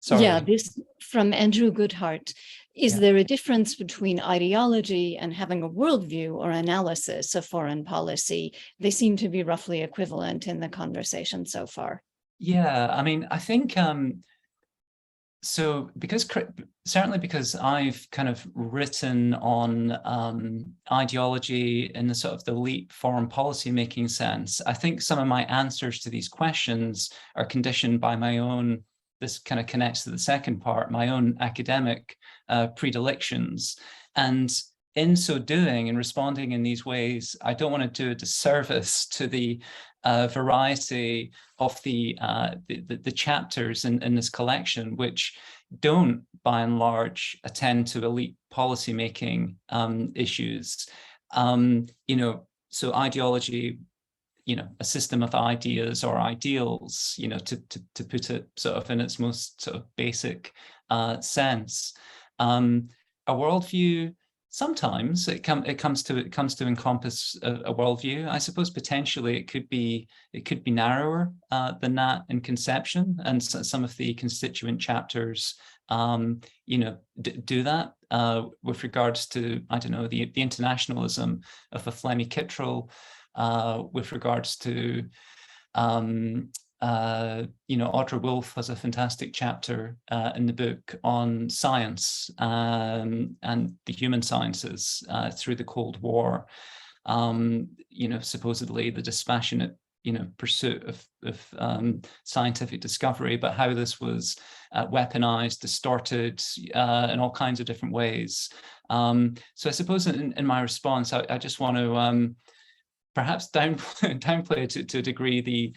Sorry. Yeah, this from Andrew Goodhart. Is there a difference between ideology and having a worldview or analysis of foreign policy? They seem to be roughly equivalent in the conversation so far. Yeah, I mean, I think, so certainly because I've kind of written on ideology in the sort of the elite foreign policy making sense, I think some of my answers to these questions are conditioned by my own, this kind of connects to the second part, my own academic predilections. And in so doing and responding in these ways, I don't want to do a disservice to the variety of the chapters in this collection, which don't, by and large, attend to elite policymaking issues. So ideology, a system of ideas or ideals, to put it sort of in its most sort of basic sense. A worldview, sometimes it comes to encompass a worldview. I suppose potentially it could be narrower than that in conception, and some of the constituent chapters, do that with regards to, I don't know, the internationalism of a Flemmy Kittrell, with regards to Audra Wolfe has a fantastic chapter in the book on science and the human sciences through the Cold War. Supposedly the dispassionate pursuit of scientific discovery, but how this was weaponized, distorted in all kinds of different ways. So I suppose in my response, I just want to perhaps downplay to a degree the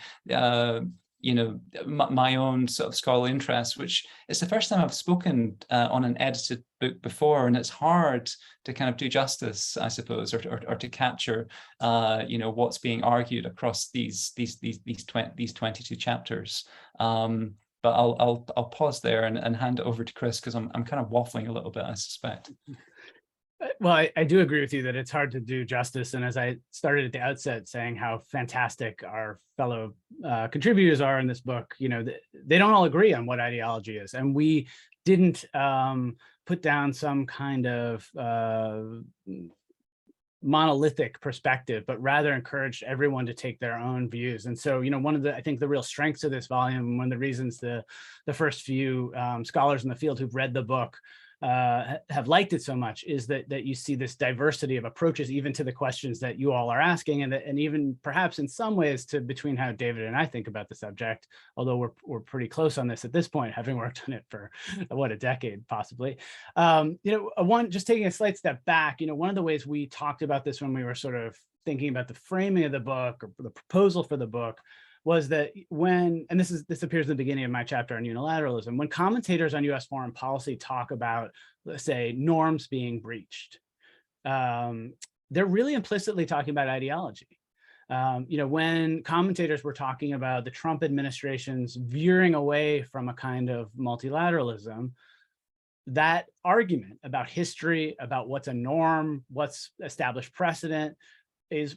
my own sort of scholarly interest, which is the first time I've spoken on an edited book before, and it's hard to kind of do justice, I suppose, or to capture what's being argued across these 22 chapters. But I'll pause there and hand it over to Chris, because I'm kind of waffling a little bit, I suspect. Well, I do agree with you that it's hard to do justice. And as I started at the outset saying how fantastic our fellow contributors are in this book, they don't all agree on what ideology is. And we didn't put down some kind of monolithic perspective, but rather encouraged everyone to take their own views. And so, one of the, I think the real strengths of this volume, one of the reasons the first few scholars in the field who've read the book have liked it so much is that you see this diversity of approaches even to the questions that you all are asking, and even perhaps in some ways to between how David and I think about the subject, although we're pretty close on this at this point, having worked on it for a decade possibly. Just taking a slight step back, one of the ways we talked about this when we were sort of thinking about the framing of the book or the proposal for the book was that when, and this appears in the beginning of my chapter on unilateralism, when commentators on US foreign policy talk about, let's say, norms being breached, they're really implicitly talking about ideology. When commentators were talking about the Trump administration's veering away from a kind of multilateralism, that argument about history, about what's a norm, what's established precedent, is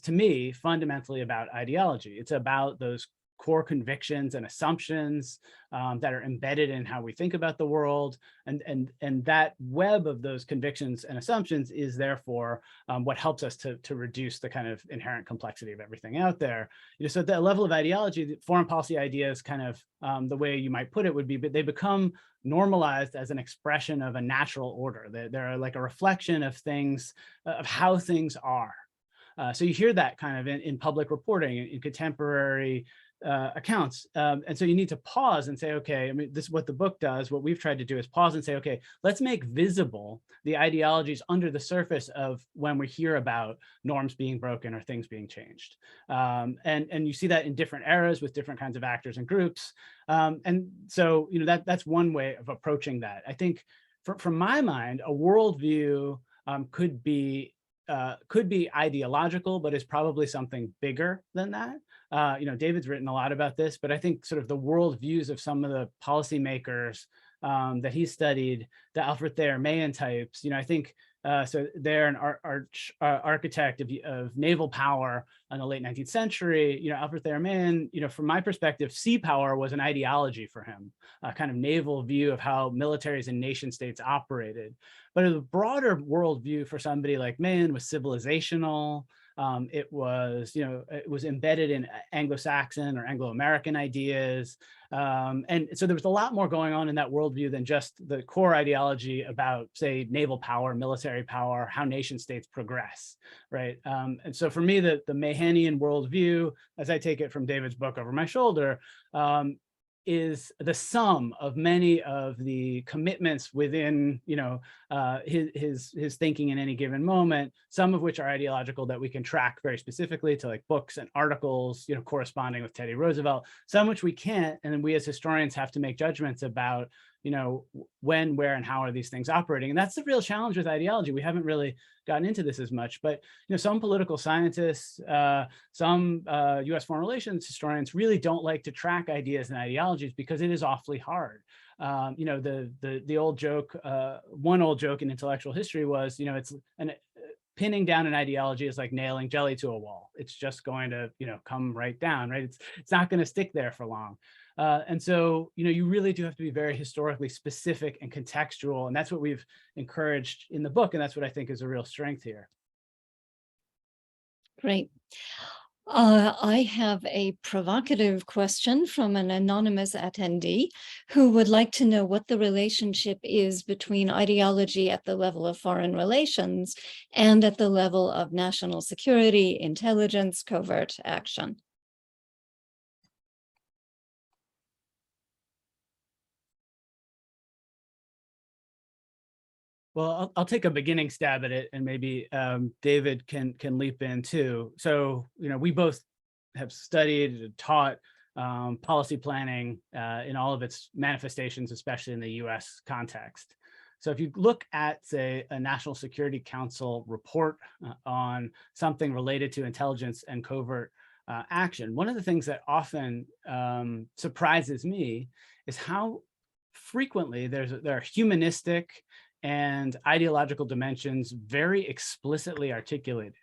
to me fundamentally about ideology. It's about those core convictions and assumptions that are embedded in how we think about the world, and that web of those convictions and assumptions is therefore what helps us to reduce the kind of inherent complexity of everything out there. So at that level of ideology, foreign policy ideas kind of the way you might put it would be, but they become normalized as an expression of a natural order. They're like a reflection of things, of how things are. So you hear that kind of in public reporting, in contemporary accounts. And so you need to pause and say, okay, I mean, this is what the book does. What we've tried to do is pause and say, okay, let's make visible the ideologies under the surface of when we hear about norms being broken or things being changed. And you see that in different eras with different kinds of actors and groups. And so, that's one way of approaching that. I think from my mind, a worldview could be ideological, but is probably something bigger than that. David's written a lot about this, but I think sort of the world views of some of the policymakers that he studied, the Alfred Thayer Mahan types, I think so they're an architect of naval power in the late 19th century. Alfred Thayer Mahan, from my perspective, sea power was an ideology for him, a kind of naval view of how militaries and nation states operated. But a broader worldview for somebody like Mahan was civilizational. It was embedded in Anglo-Saxon or Anglo-American ideas. And so there was a lot more going on in that worldview than just the core ideology about, say, naval power, military power, how nation states progress, right? And so for me, the Mahanian worldview, as I take it from David's book over my shoulder, is the sum of many of the commitments within, his thinking in any given moment, some of which are ideological that we can track very specifically to like books and articles, corresponding with Teddy Roosevelt, some which we can't. And then we as historians have to make judgments about, when, where, and how are these things operating? And that's the real challenge with ideology. We haven't really gotten into this as much, but some political scientists, some US foreign relations historians really don't like to track ideas and ideologies because it is awfully hard. The old joke, one old joke in intellectual history was, pinning down an ideology is like nailing jelly to a wall. It's just going to, come right down, right? It's not going to stick there for long. And so, you really do have to be very historically specific and contextual. And that's what we've encouraged in the book. And that's what I think is a real strength here. Great. I have a provocative question from an anonymous attendee who would like to know what the relationship is between ideology at the level of foreign relations and at the level of national security, intelligence, covert action. Well, I'll take a beginning stab at it, and maybe David can leap in too. So, we both have studied and taught policy planning in all of its manifestations, especially in the U.S. context. So if you look at, say, a National Security Council report on something related to intelligence and covert action, one of the things that often surprises me is how frequently there are humanistic and ideological dimensions very explicitly articulated.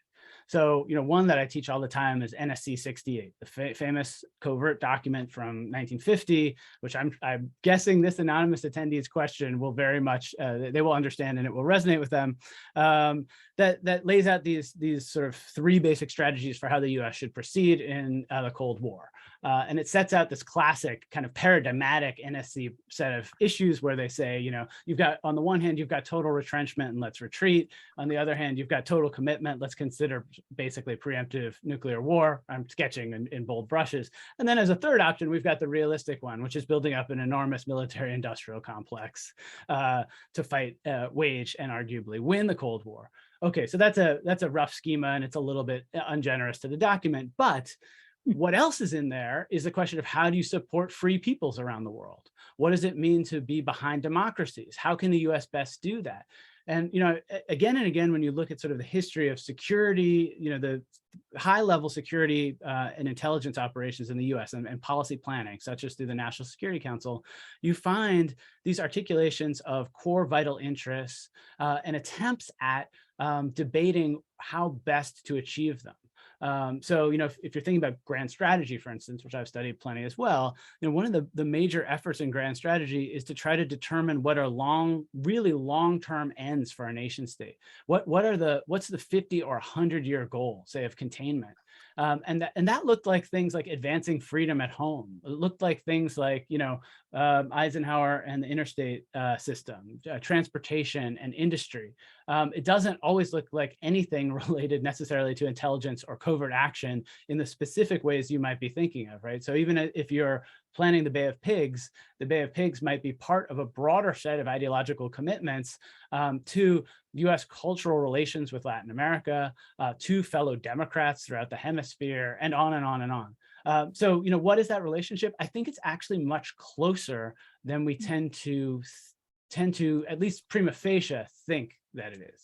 So, one that I teach all the time is NSC 68, the famous covert document from 1950, which I'm guessing this anonymous attendee's question will very much, they will understand and it will resonate with them, that lays out these sort of three basic strategies for how the US should proceed in the Cold War. And it sets out this classic kind of paradigmatic NSC set of issues where they say, you've got, on the one hand, you've got total retrenchment and let's retreat. On the other hand, you've got total commitment. Let's consider basically preemptive nuclear war. I'm sketching in bold brushes. And then as a third option, we've got the realistic one, which is building up an enormous military industrial complex to fight, wage, and arguably win the Cold War. Okay, so that's a rough schema and it's a little bit ungenerous to the document, but what else is in there is the question of how do you support free peoples around the world? What does it mean to be behind democracies? How can the US best do that? And, again and again, when you look at sort of the history of security, the high level security and intelligence operations in the US and policy planning, such as through the National Security Council, you find these articulations of core vital interests and attempts at debating how best to achieve them. So, if you're thinking about grand strategy, for instance, which I've studied plenty as well, one of the major efforts in grand strategy is to try to determine what are really long-term ends for a nation state. What's the 50 or 100-year goal, say, of containment? And that looked like things like advancing freedom at home. It looked like things like, Eisenhower and the interstate system, transportation and industry. It doesn't always look like anything related necessarily to intelligence or covert action in the specific ways you might be thinking of, right? So even if you're planning the Bay of Pigs might be part of a broader set of ideological commitments to US cultural relations with Latin America, to fellow Democrats throughout the hemisphere, and on and on and on. So, what is that relationship? I think it's actually much closer than we tend to, at least prima facie, think that it is.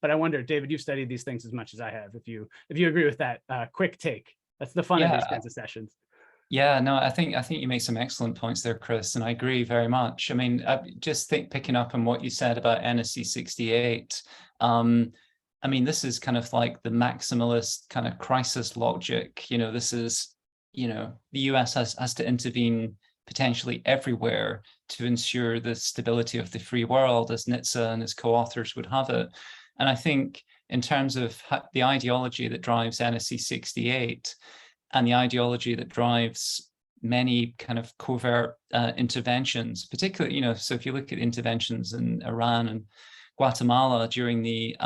But I wonder, David, you've studied these things as much as I have. If you agree with that quick take, that's the fun of these kinds of sessions. Yeah, no, I think you make some excellent points there, Chris, and I agree very much. I mean, picking up on what you said about NSC 68. I mean, this is kind of like the maximalist kind of crisis logic. This is, the US has to intervene potentially everywhere to ensure the stability of the free world, as Nietzsche and his co-authors would have it. And I think in terms of the ideology that drives NSC 68, and the ideology that drives many kind of covert interventions, particularly, so if you look at interventions in Iran and Guatemala during the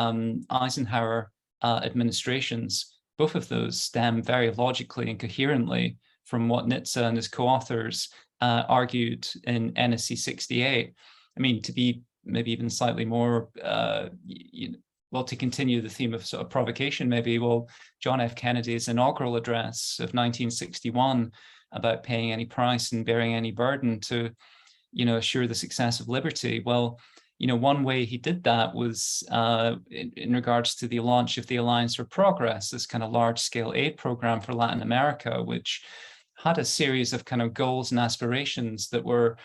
Eisenhower administrations, both of those stem very logically and coherently from what Nietzsche and his co-authors argued in NSC 68. I mean, to be maybe even slightly more to continue the theme of sort of provocation, maybe, John F. Kennedy's inaugural address of 1961 about paying any price and bearing any burden to, assure the success of liberty. Well, one way he did that was in regards to the launch of the Alliance for Progress, this kind of large-scale aid program for Latin America, which had a series of kind of goals and aspirations that were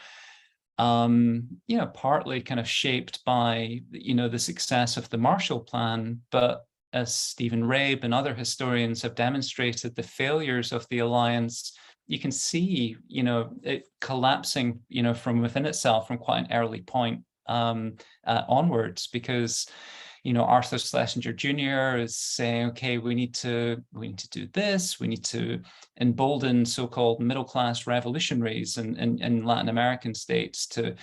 partly kind of shaped by, the success of the Marshall Plan, but as Stephen Rabe and other historians have demonstrated, the failures of the alliance, you can see, it collapsing, from within itself from quite an early point onwards, because, Arthur Schlesinger Jr. is saying, okay, we need to do this, we need to embolden so-called middle-class revolutionaries in Latin American states to,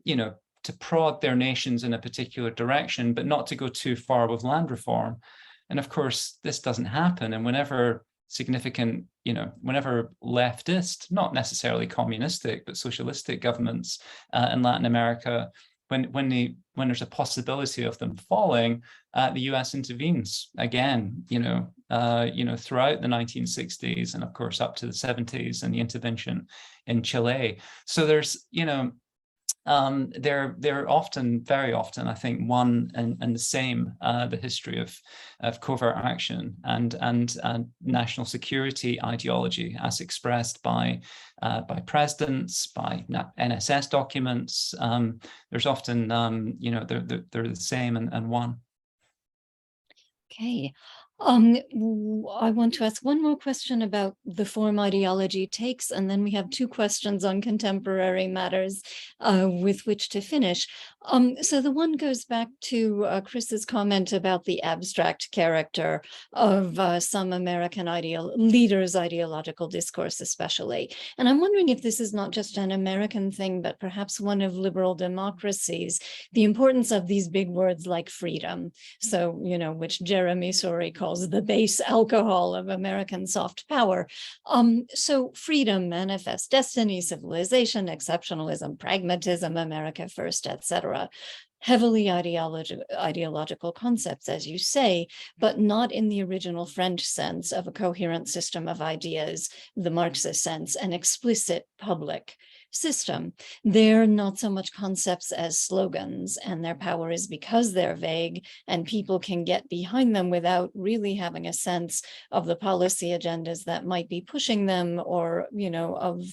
to prod their nations in a particular direction, but not to go too far with land reform. And of course, this doesn't happen. And whenever significant, whenever leftist, not necessarily communistic, but socialistic governments in Latin America, when there's a possibility of them falling, the US intervenes again, throughout the 1960s and of course up to the 70s and the intervention in Chile. So there's, they're often, very often, I think, one and the same, the history of covert action and national security ideology as expressed by presidents, by NSS documents. There's often, they're the same and one. Okay. I want to ask one more question about the form ideology takes, and then we have two questions on contemporary matters with which to finish. So the one goes back to Chris's comment about the abstract character of some American leaders' ideological discourse, especially. And I'm wondering if this is not just an American thing, but perhaps one of liberal democracies, the importance of these big words like freedom. So, which Jeremy Sorey calls the base alcohol of American soft power. So freedom, manifest destiny, civilization, exceptionalism, pragmatism, America first, etc. Heavily ideological concepts, as you say, but not in the original French sense of a coherent system of ideas, the Marxist sense, an explicit public system. They're not so much concepts as slogans, and their power is because they're vague and people can get behind them without really having a sense of the policy agendas that might be pushing them, or of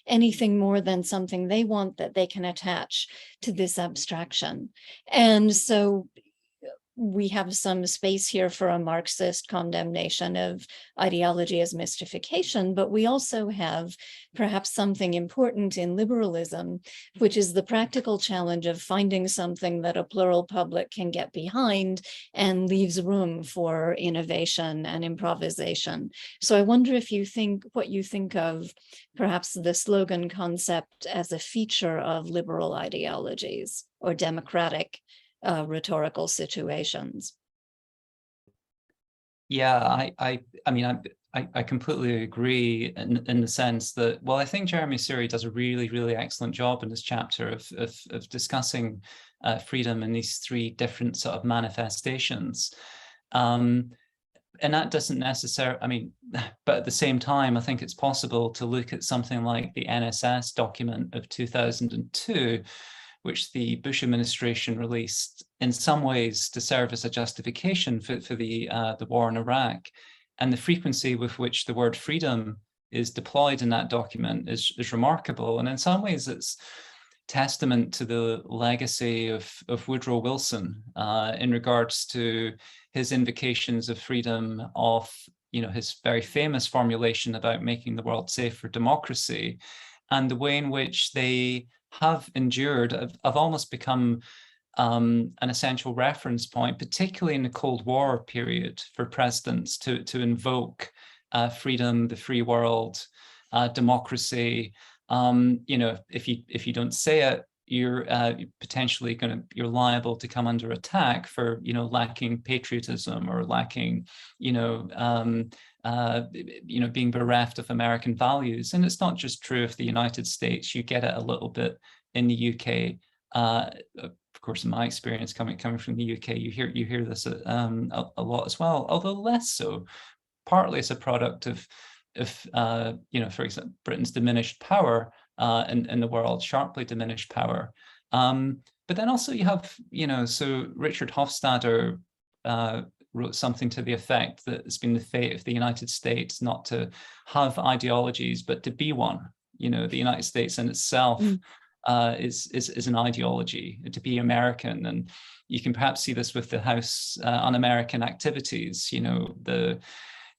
anything more than something they want that they can attach to this abstraction. And so we have some space here for a Marxist condemnation of ideology as mystification, but we also have perhaps something important in liberalism, which is the practical challenge of finding something that a plural public can get behind and leaves room for innovation and improvisation. So I wonder if what you think of perhaps the slogan concept as a feature of liberal ideologies or democratic rhetorical situations. Yeah, I completely agree in the sense that, well, I think Jeremy Sorey does a really, really excellent job in this chapter of discussing freedom in these three different sort of manifestations. And that doesn't necessarily, but at the same time, I think it's possible to look at something like the NSS document of 2002, which the Bush administration released in some ways to serve as a justification for the war in Iraq. And the frequency with which the word freedom is deployed in that document is remarkable. And in some ways, it's testament to the legacy of Woodrow Wilson in regards to his invocations of freedom, of his very famous formulation about making the world safe for democracy, and the way in which they have endured, have almost become an essential reference point, particularly in the Cold War period, for presidents to invoke freedom, the free world, democracy. If you don't say it, you're potentially you're liable to come under attack for lacking patriotism or lacking being bereft of American values. And it's not just true of the United States. You get it a little bit in the UK. Of course, in my experience coming from the UK, you hear this a lot as well, although less so. Partly it's a product of for example, Britain's diminished power in the world, sharply diminished power. But then also you have, so Richard Hofstadter wrote something to the effect that it's been the fate of the United States not to have ideologies, but to be one. The United States in itself is an ideology, to be American. And you can perhaps see this with the House Un-American activities,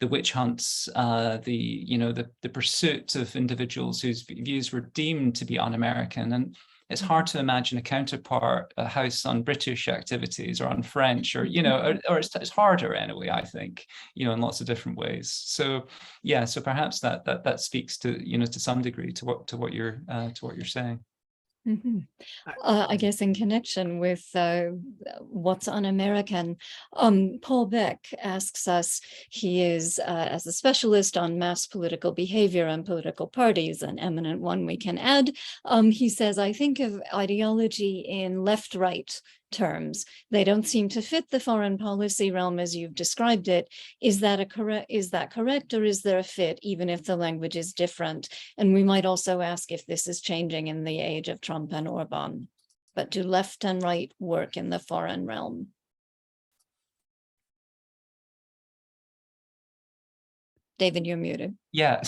the witch hunts, the pursuit of individuals whose views were deemed to be un-American. And it's hard to imagine a counterpart, a House on British activities or on French, or it's harder anyway, I think, in lots of different ways. So yeah, so perhaps that speaks to to some degree to what you're saying. Mhm. I I- guess in connection with what's un-American, Paul Beck asks us, he is, as a specialist on mass political behavior and political parties, an eminent one we can add. He says, I think of ideology in left-right terms. They don't seem to fit the foreign policy realm as you've described it. Is that correct, or is there a fit, even if the language is different? And we might also ask if this is changing in the age of Trump and Orban. But do left and right work in the foreign realm? David, you're muted. Yeah,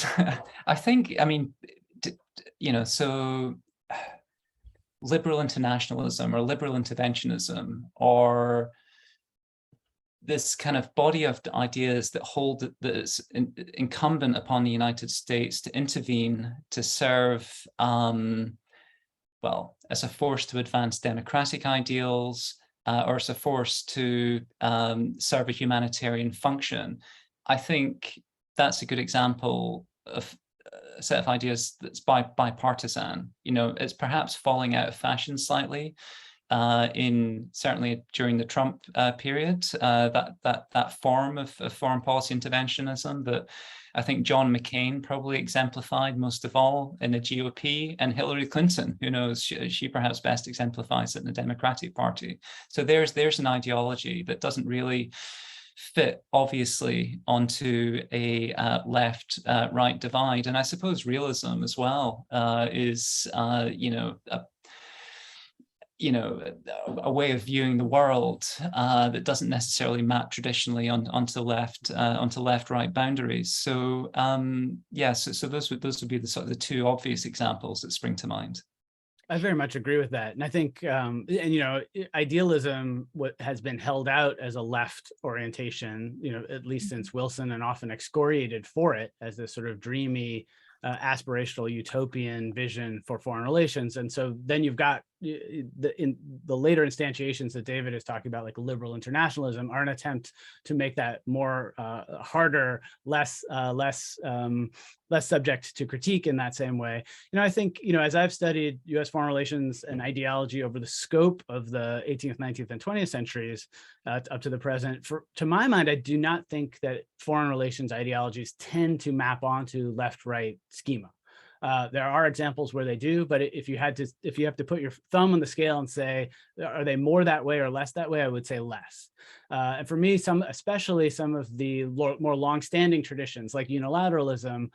I think, I mean, so liberal internationalism or liberal interventionism, or this kind of body of ideas that hold that is incumbent upon the United States to intervene to serve, well, as a force to advance democratic ideals, or as a force to serve a humanitarian function. I think that's a good example of a set of ideas that's bipartisan. It's perhaps falling out of fashion slightly certainly during the Trump period, that form of foreign policy interventionism that I think John McCain probably exemplified most of all in the GOP, and Hillary Clinton, who knows, she perhaps best exemplifies it in the Democratic Party. So there's an ideology that doesn't really fit obviously onto a left-right divide. And I suppose realism as well is a way of viewing the world that doesn't necessarily map traditionally onto left-right boundaries. So so those would be the sort of the two obvious examples that spring to mind. I very much agree with that. And I think, idealism has been held out as a left orientation, at least since Wilson, and often excoriated for it as this sort of dreamy, aspirational utopian vision for foreign relations. And so then you've got in the later instantiations that David is talking about, like liberal internationalism, are an attempt to make that more harder, less subject to critique in that same way. I think, as I've studied U.S. foreign relations and ideology over the scope of the 18th, 19th, and 20th centuries up to the present, to my mind, I do not think that foreign relations ideologies tend to map onto left-right schema. There are examples where they do, but if you have to put your thumb on the scale and say, are they more that way or less that way, I would say less. And for me, especially some of the more long-standing traditions like unilateralism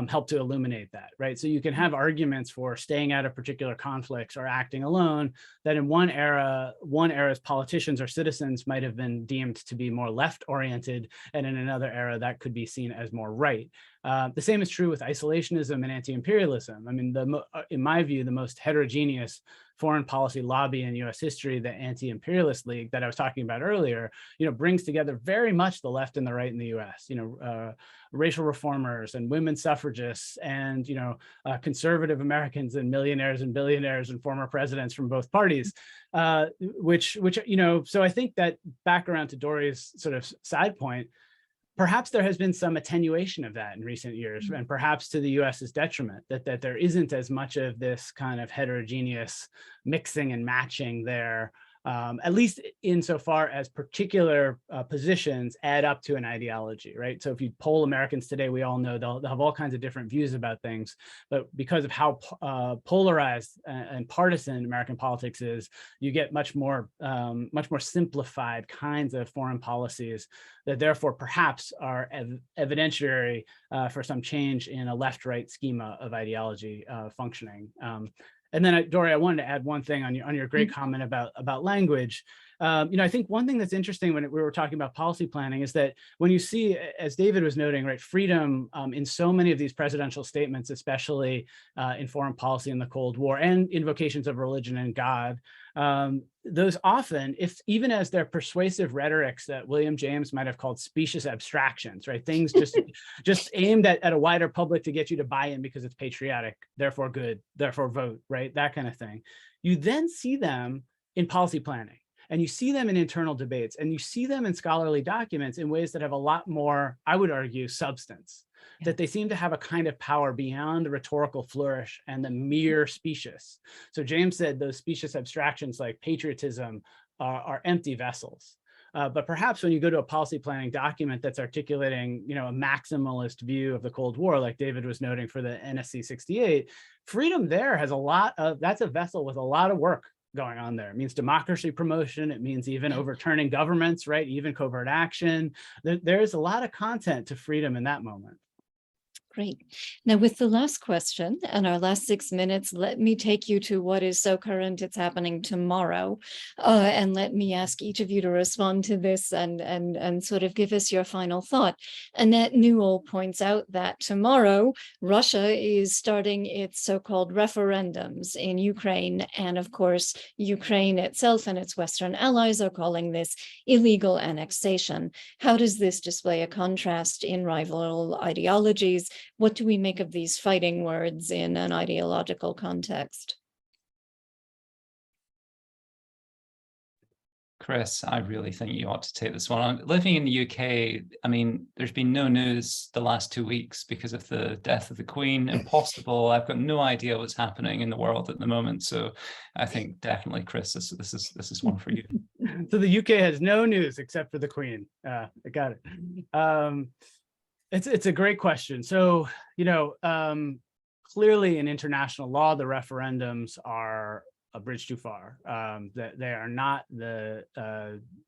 help to illuminate that, right? So you can have arguments for staying out of particular conflicts or acting alone that in one era's politicians or citizens might have been deemed to be more left-oriented, and in another era that could be seen as more right. The same is true with isolationism and anti-imperialism. I mean, in my view, the most heterogeneous foreign policy lobby in U.S. history, the Anti-Imperialist League that I was talking about earlier, brings together very much the left and the right in the U.S. Racial reformers and women's suffragists and conservative Americans and millionaires and billionaires and former presidents from both parties. So I think that, back around to Dory's sort of side point, perhaps there has been some attenuation of that in recent years, and perhaps to the US's detriment, that there isn't as much of this kind of heterogeneous mixing and matching there, at least insofar as particular positions add up to an ideology, right? So if you poll Americans today, we all know they'll have all kinds of different views about things, but because of how polarized and partisan American politics is, you get much more simplified kinds of foreign policies that therefore perhaps are evidentiary for some change in a left-right schema of ideology functioning. And then, Dory, I wanted to add one thing on your great comment about language. I think one thing that's interesting when we were talking about policy planning is that when you see, as David was noting, right, freedom in so many of these presidential statements, especially in foreign policy in the Cold War and invocations of religion and God, those often, even as they're persuasive rhetorics that William James might have called specious abstractions, right? Things just aimed at a wider public to get you to buy in because it's patriotic, therefore good, therefore vote, right? That kind of thing. You then see them in policy planning, and you see them in internal debates, and you see them in scholarly documents in ways that have a lot more, I would argue, substance. that they seem to have a kind of power beyond the rhetorical flourish and the mere specious. So James said those specious abstractions like patriotism are empty vessels. But perhaps when you go to a policy planning document that's articulating, a maximalist view of the Cold War, like David was noting for the NSC 68, freedom there has that's a vessel with a lot of work going on there. It means democracy promotion. It means even overturning governments, right? Even covert action. There's a lot of content to freedom in that moment. Great. Now, with the last question and our last 6 minutes, let me take you to what is so current it's happening tomorrow. And let me ask each of you to respond to this and sort of give us your final thought. Annette Newell points out that tomorrow, Russia is starting its so-called referendums in Ukraine. And of course, Ukraine itself and its Western allies are calling this illegal annexation. How does this display a contrast in rival ideologies? What do we make of these fighting words in an ideological context? Chris, I really think you ought to take this one. Living in the UK, I mean, there's been no news the last 2 weeks because of the death of the Queen. Impossible. I've got no idea what's happening in the world at the moment. So I think definitely, Chris, this is one for you. So the UK has no news except for the Queen. I got it. It's a great question. So, clearly in international law, the referendums are a bridge too far. That they are not the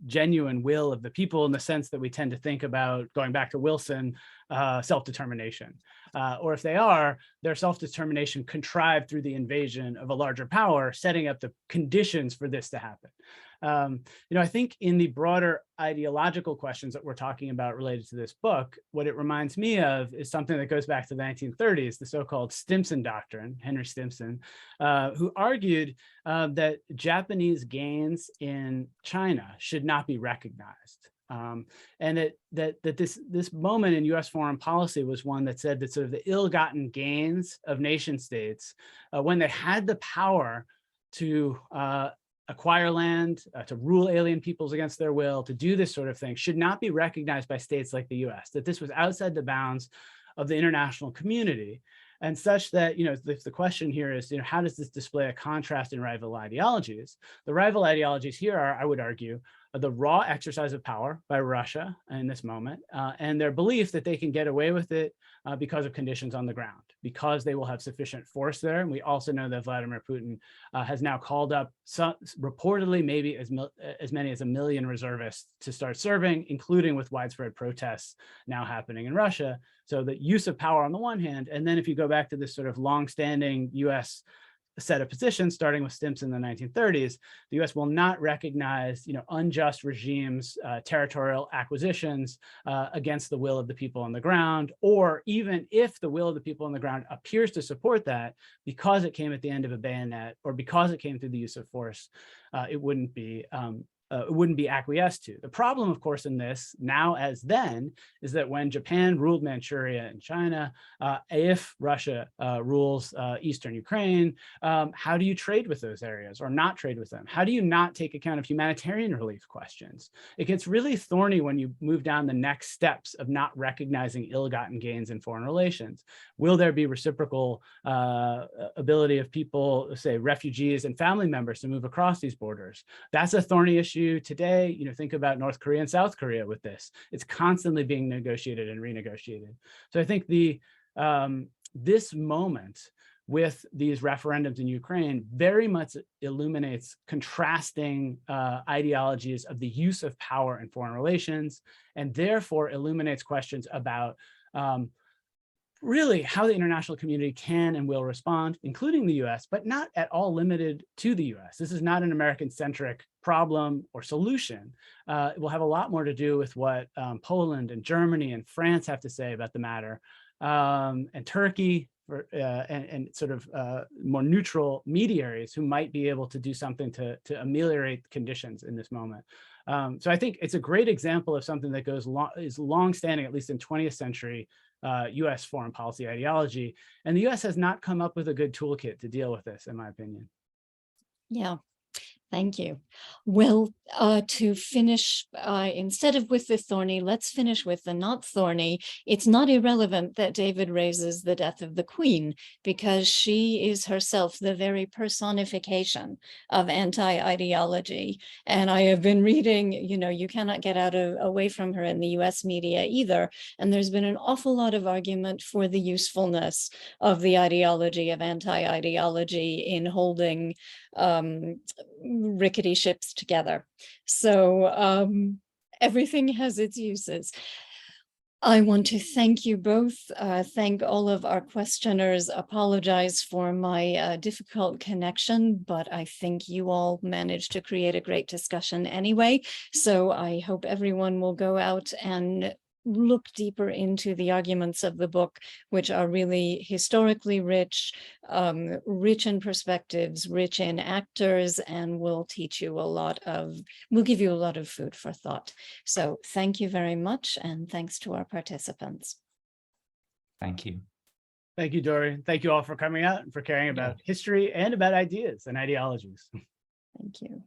genuine will of the people in the sense that we tend to think about, going back to Wilson, self-determination. Or if they are, their self-determination contrived through the invasion of a larger power, setting up the conditions for this to happen. I think in the broader ideological questions that we're talking about related to this book, what it reminds me of is something that goes back to the 1930s, the so-called Stimson doctrine, Henry Stimson, who argued that Japanese gains in China should not be recognized. And that this moment in U.S. foreign policy was one that said that sort of the ill-gotten gains of nation states, when they had the power to acquire land, to rule alien peoples against their will, to do this sort of thing, should not be recognized by states like the US, that this was outside the bounds of the international community. And such that, the question here is, how does this display a contrast in rival ideologies? The rival ideologies here are, I would argue, the raw exercise of power by Russia in this moment, and their belief that they can get away with it because of conditions on the ground, because they will have sufficient force there. And we also know that Vladimir Putin has now called up reportedly maybe as many as 1 million reservists to start serving, including with widespread protests now happening in Russia. So the use of power on the one hand, and then if you go back to this sort of longstanding US set of positions, starting with Stimson in the 1930s, the U.S. will not recognize, unjust regimes, territorial acquisitions against the will of the people on the ground, or even if the will of the people on the ground appears to support that, because it came at the end of a bayonet or because it came through the use of force, it wouldn't be acquiesced to. The problem, of course, in this, now as then, is that when Japan ruled Manchuria and China, if Russia rules Eastern Ukraine, how do you trade with those areas or not trade with them? How do you not take account of humanitarian relief questions? It gets really thorny when you move down the next steps of not recognizing ill-gotten gains in foreign relations. Will there be reciprocal ability of people, say refugees and family members, to move across these borders? That's a thorny issue today. Think about North Korea and South Korea with this. It's constantly being negotiated and renegotiated. So I think this moment with these referendums in Ukraine very much illuminates contrasting ideologies of the use of power in foreign relations, and therefore illuminates questions about really how the international community can and will respond, including the US, but not at all limited to the US. This is not an American-centric problem or solution. It will have a lot more to do with what Poland and Germany and France have to say about the matter, and Turkey, and sort of more neutral mediaries who might be able to do something to ameliorate conditions in this moment. So I think it's a great example of something that is long-standing, at least in 20th century US foreign policy ideology. And the US has not come up with a good toolkit to deal with this, in my opinion. Yeah. Thank you. Well, to finish, instead of with the thorny, let's finish with the not thorny. It's not irrelevant that David raises the death of the Queen, because she is herself the very personification of anti-ideology. And I have been reading, you cannot get away from her in the US media either. And there's been an awful lot of argument for the usefulness of the ideology of anti-ideology in holding rickety ships together. So everything has its uses. I want to thank you both, thank all of our questioners, apologize for my difficult connection, but I think you all managed to create a great discussion anyway. So I hope everyone will go out and look deeper into the arguments of the book, which are really historically rich, rich in perspectives, rich in actors, and will teach you will give you a lot of food for thought. So thank you very much, and thanks to our participants. Thank you. Thank you, Dory. Thank you all for coming out and for caring about history and about ideas and ideologies. Thank you.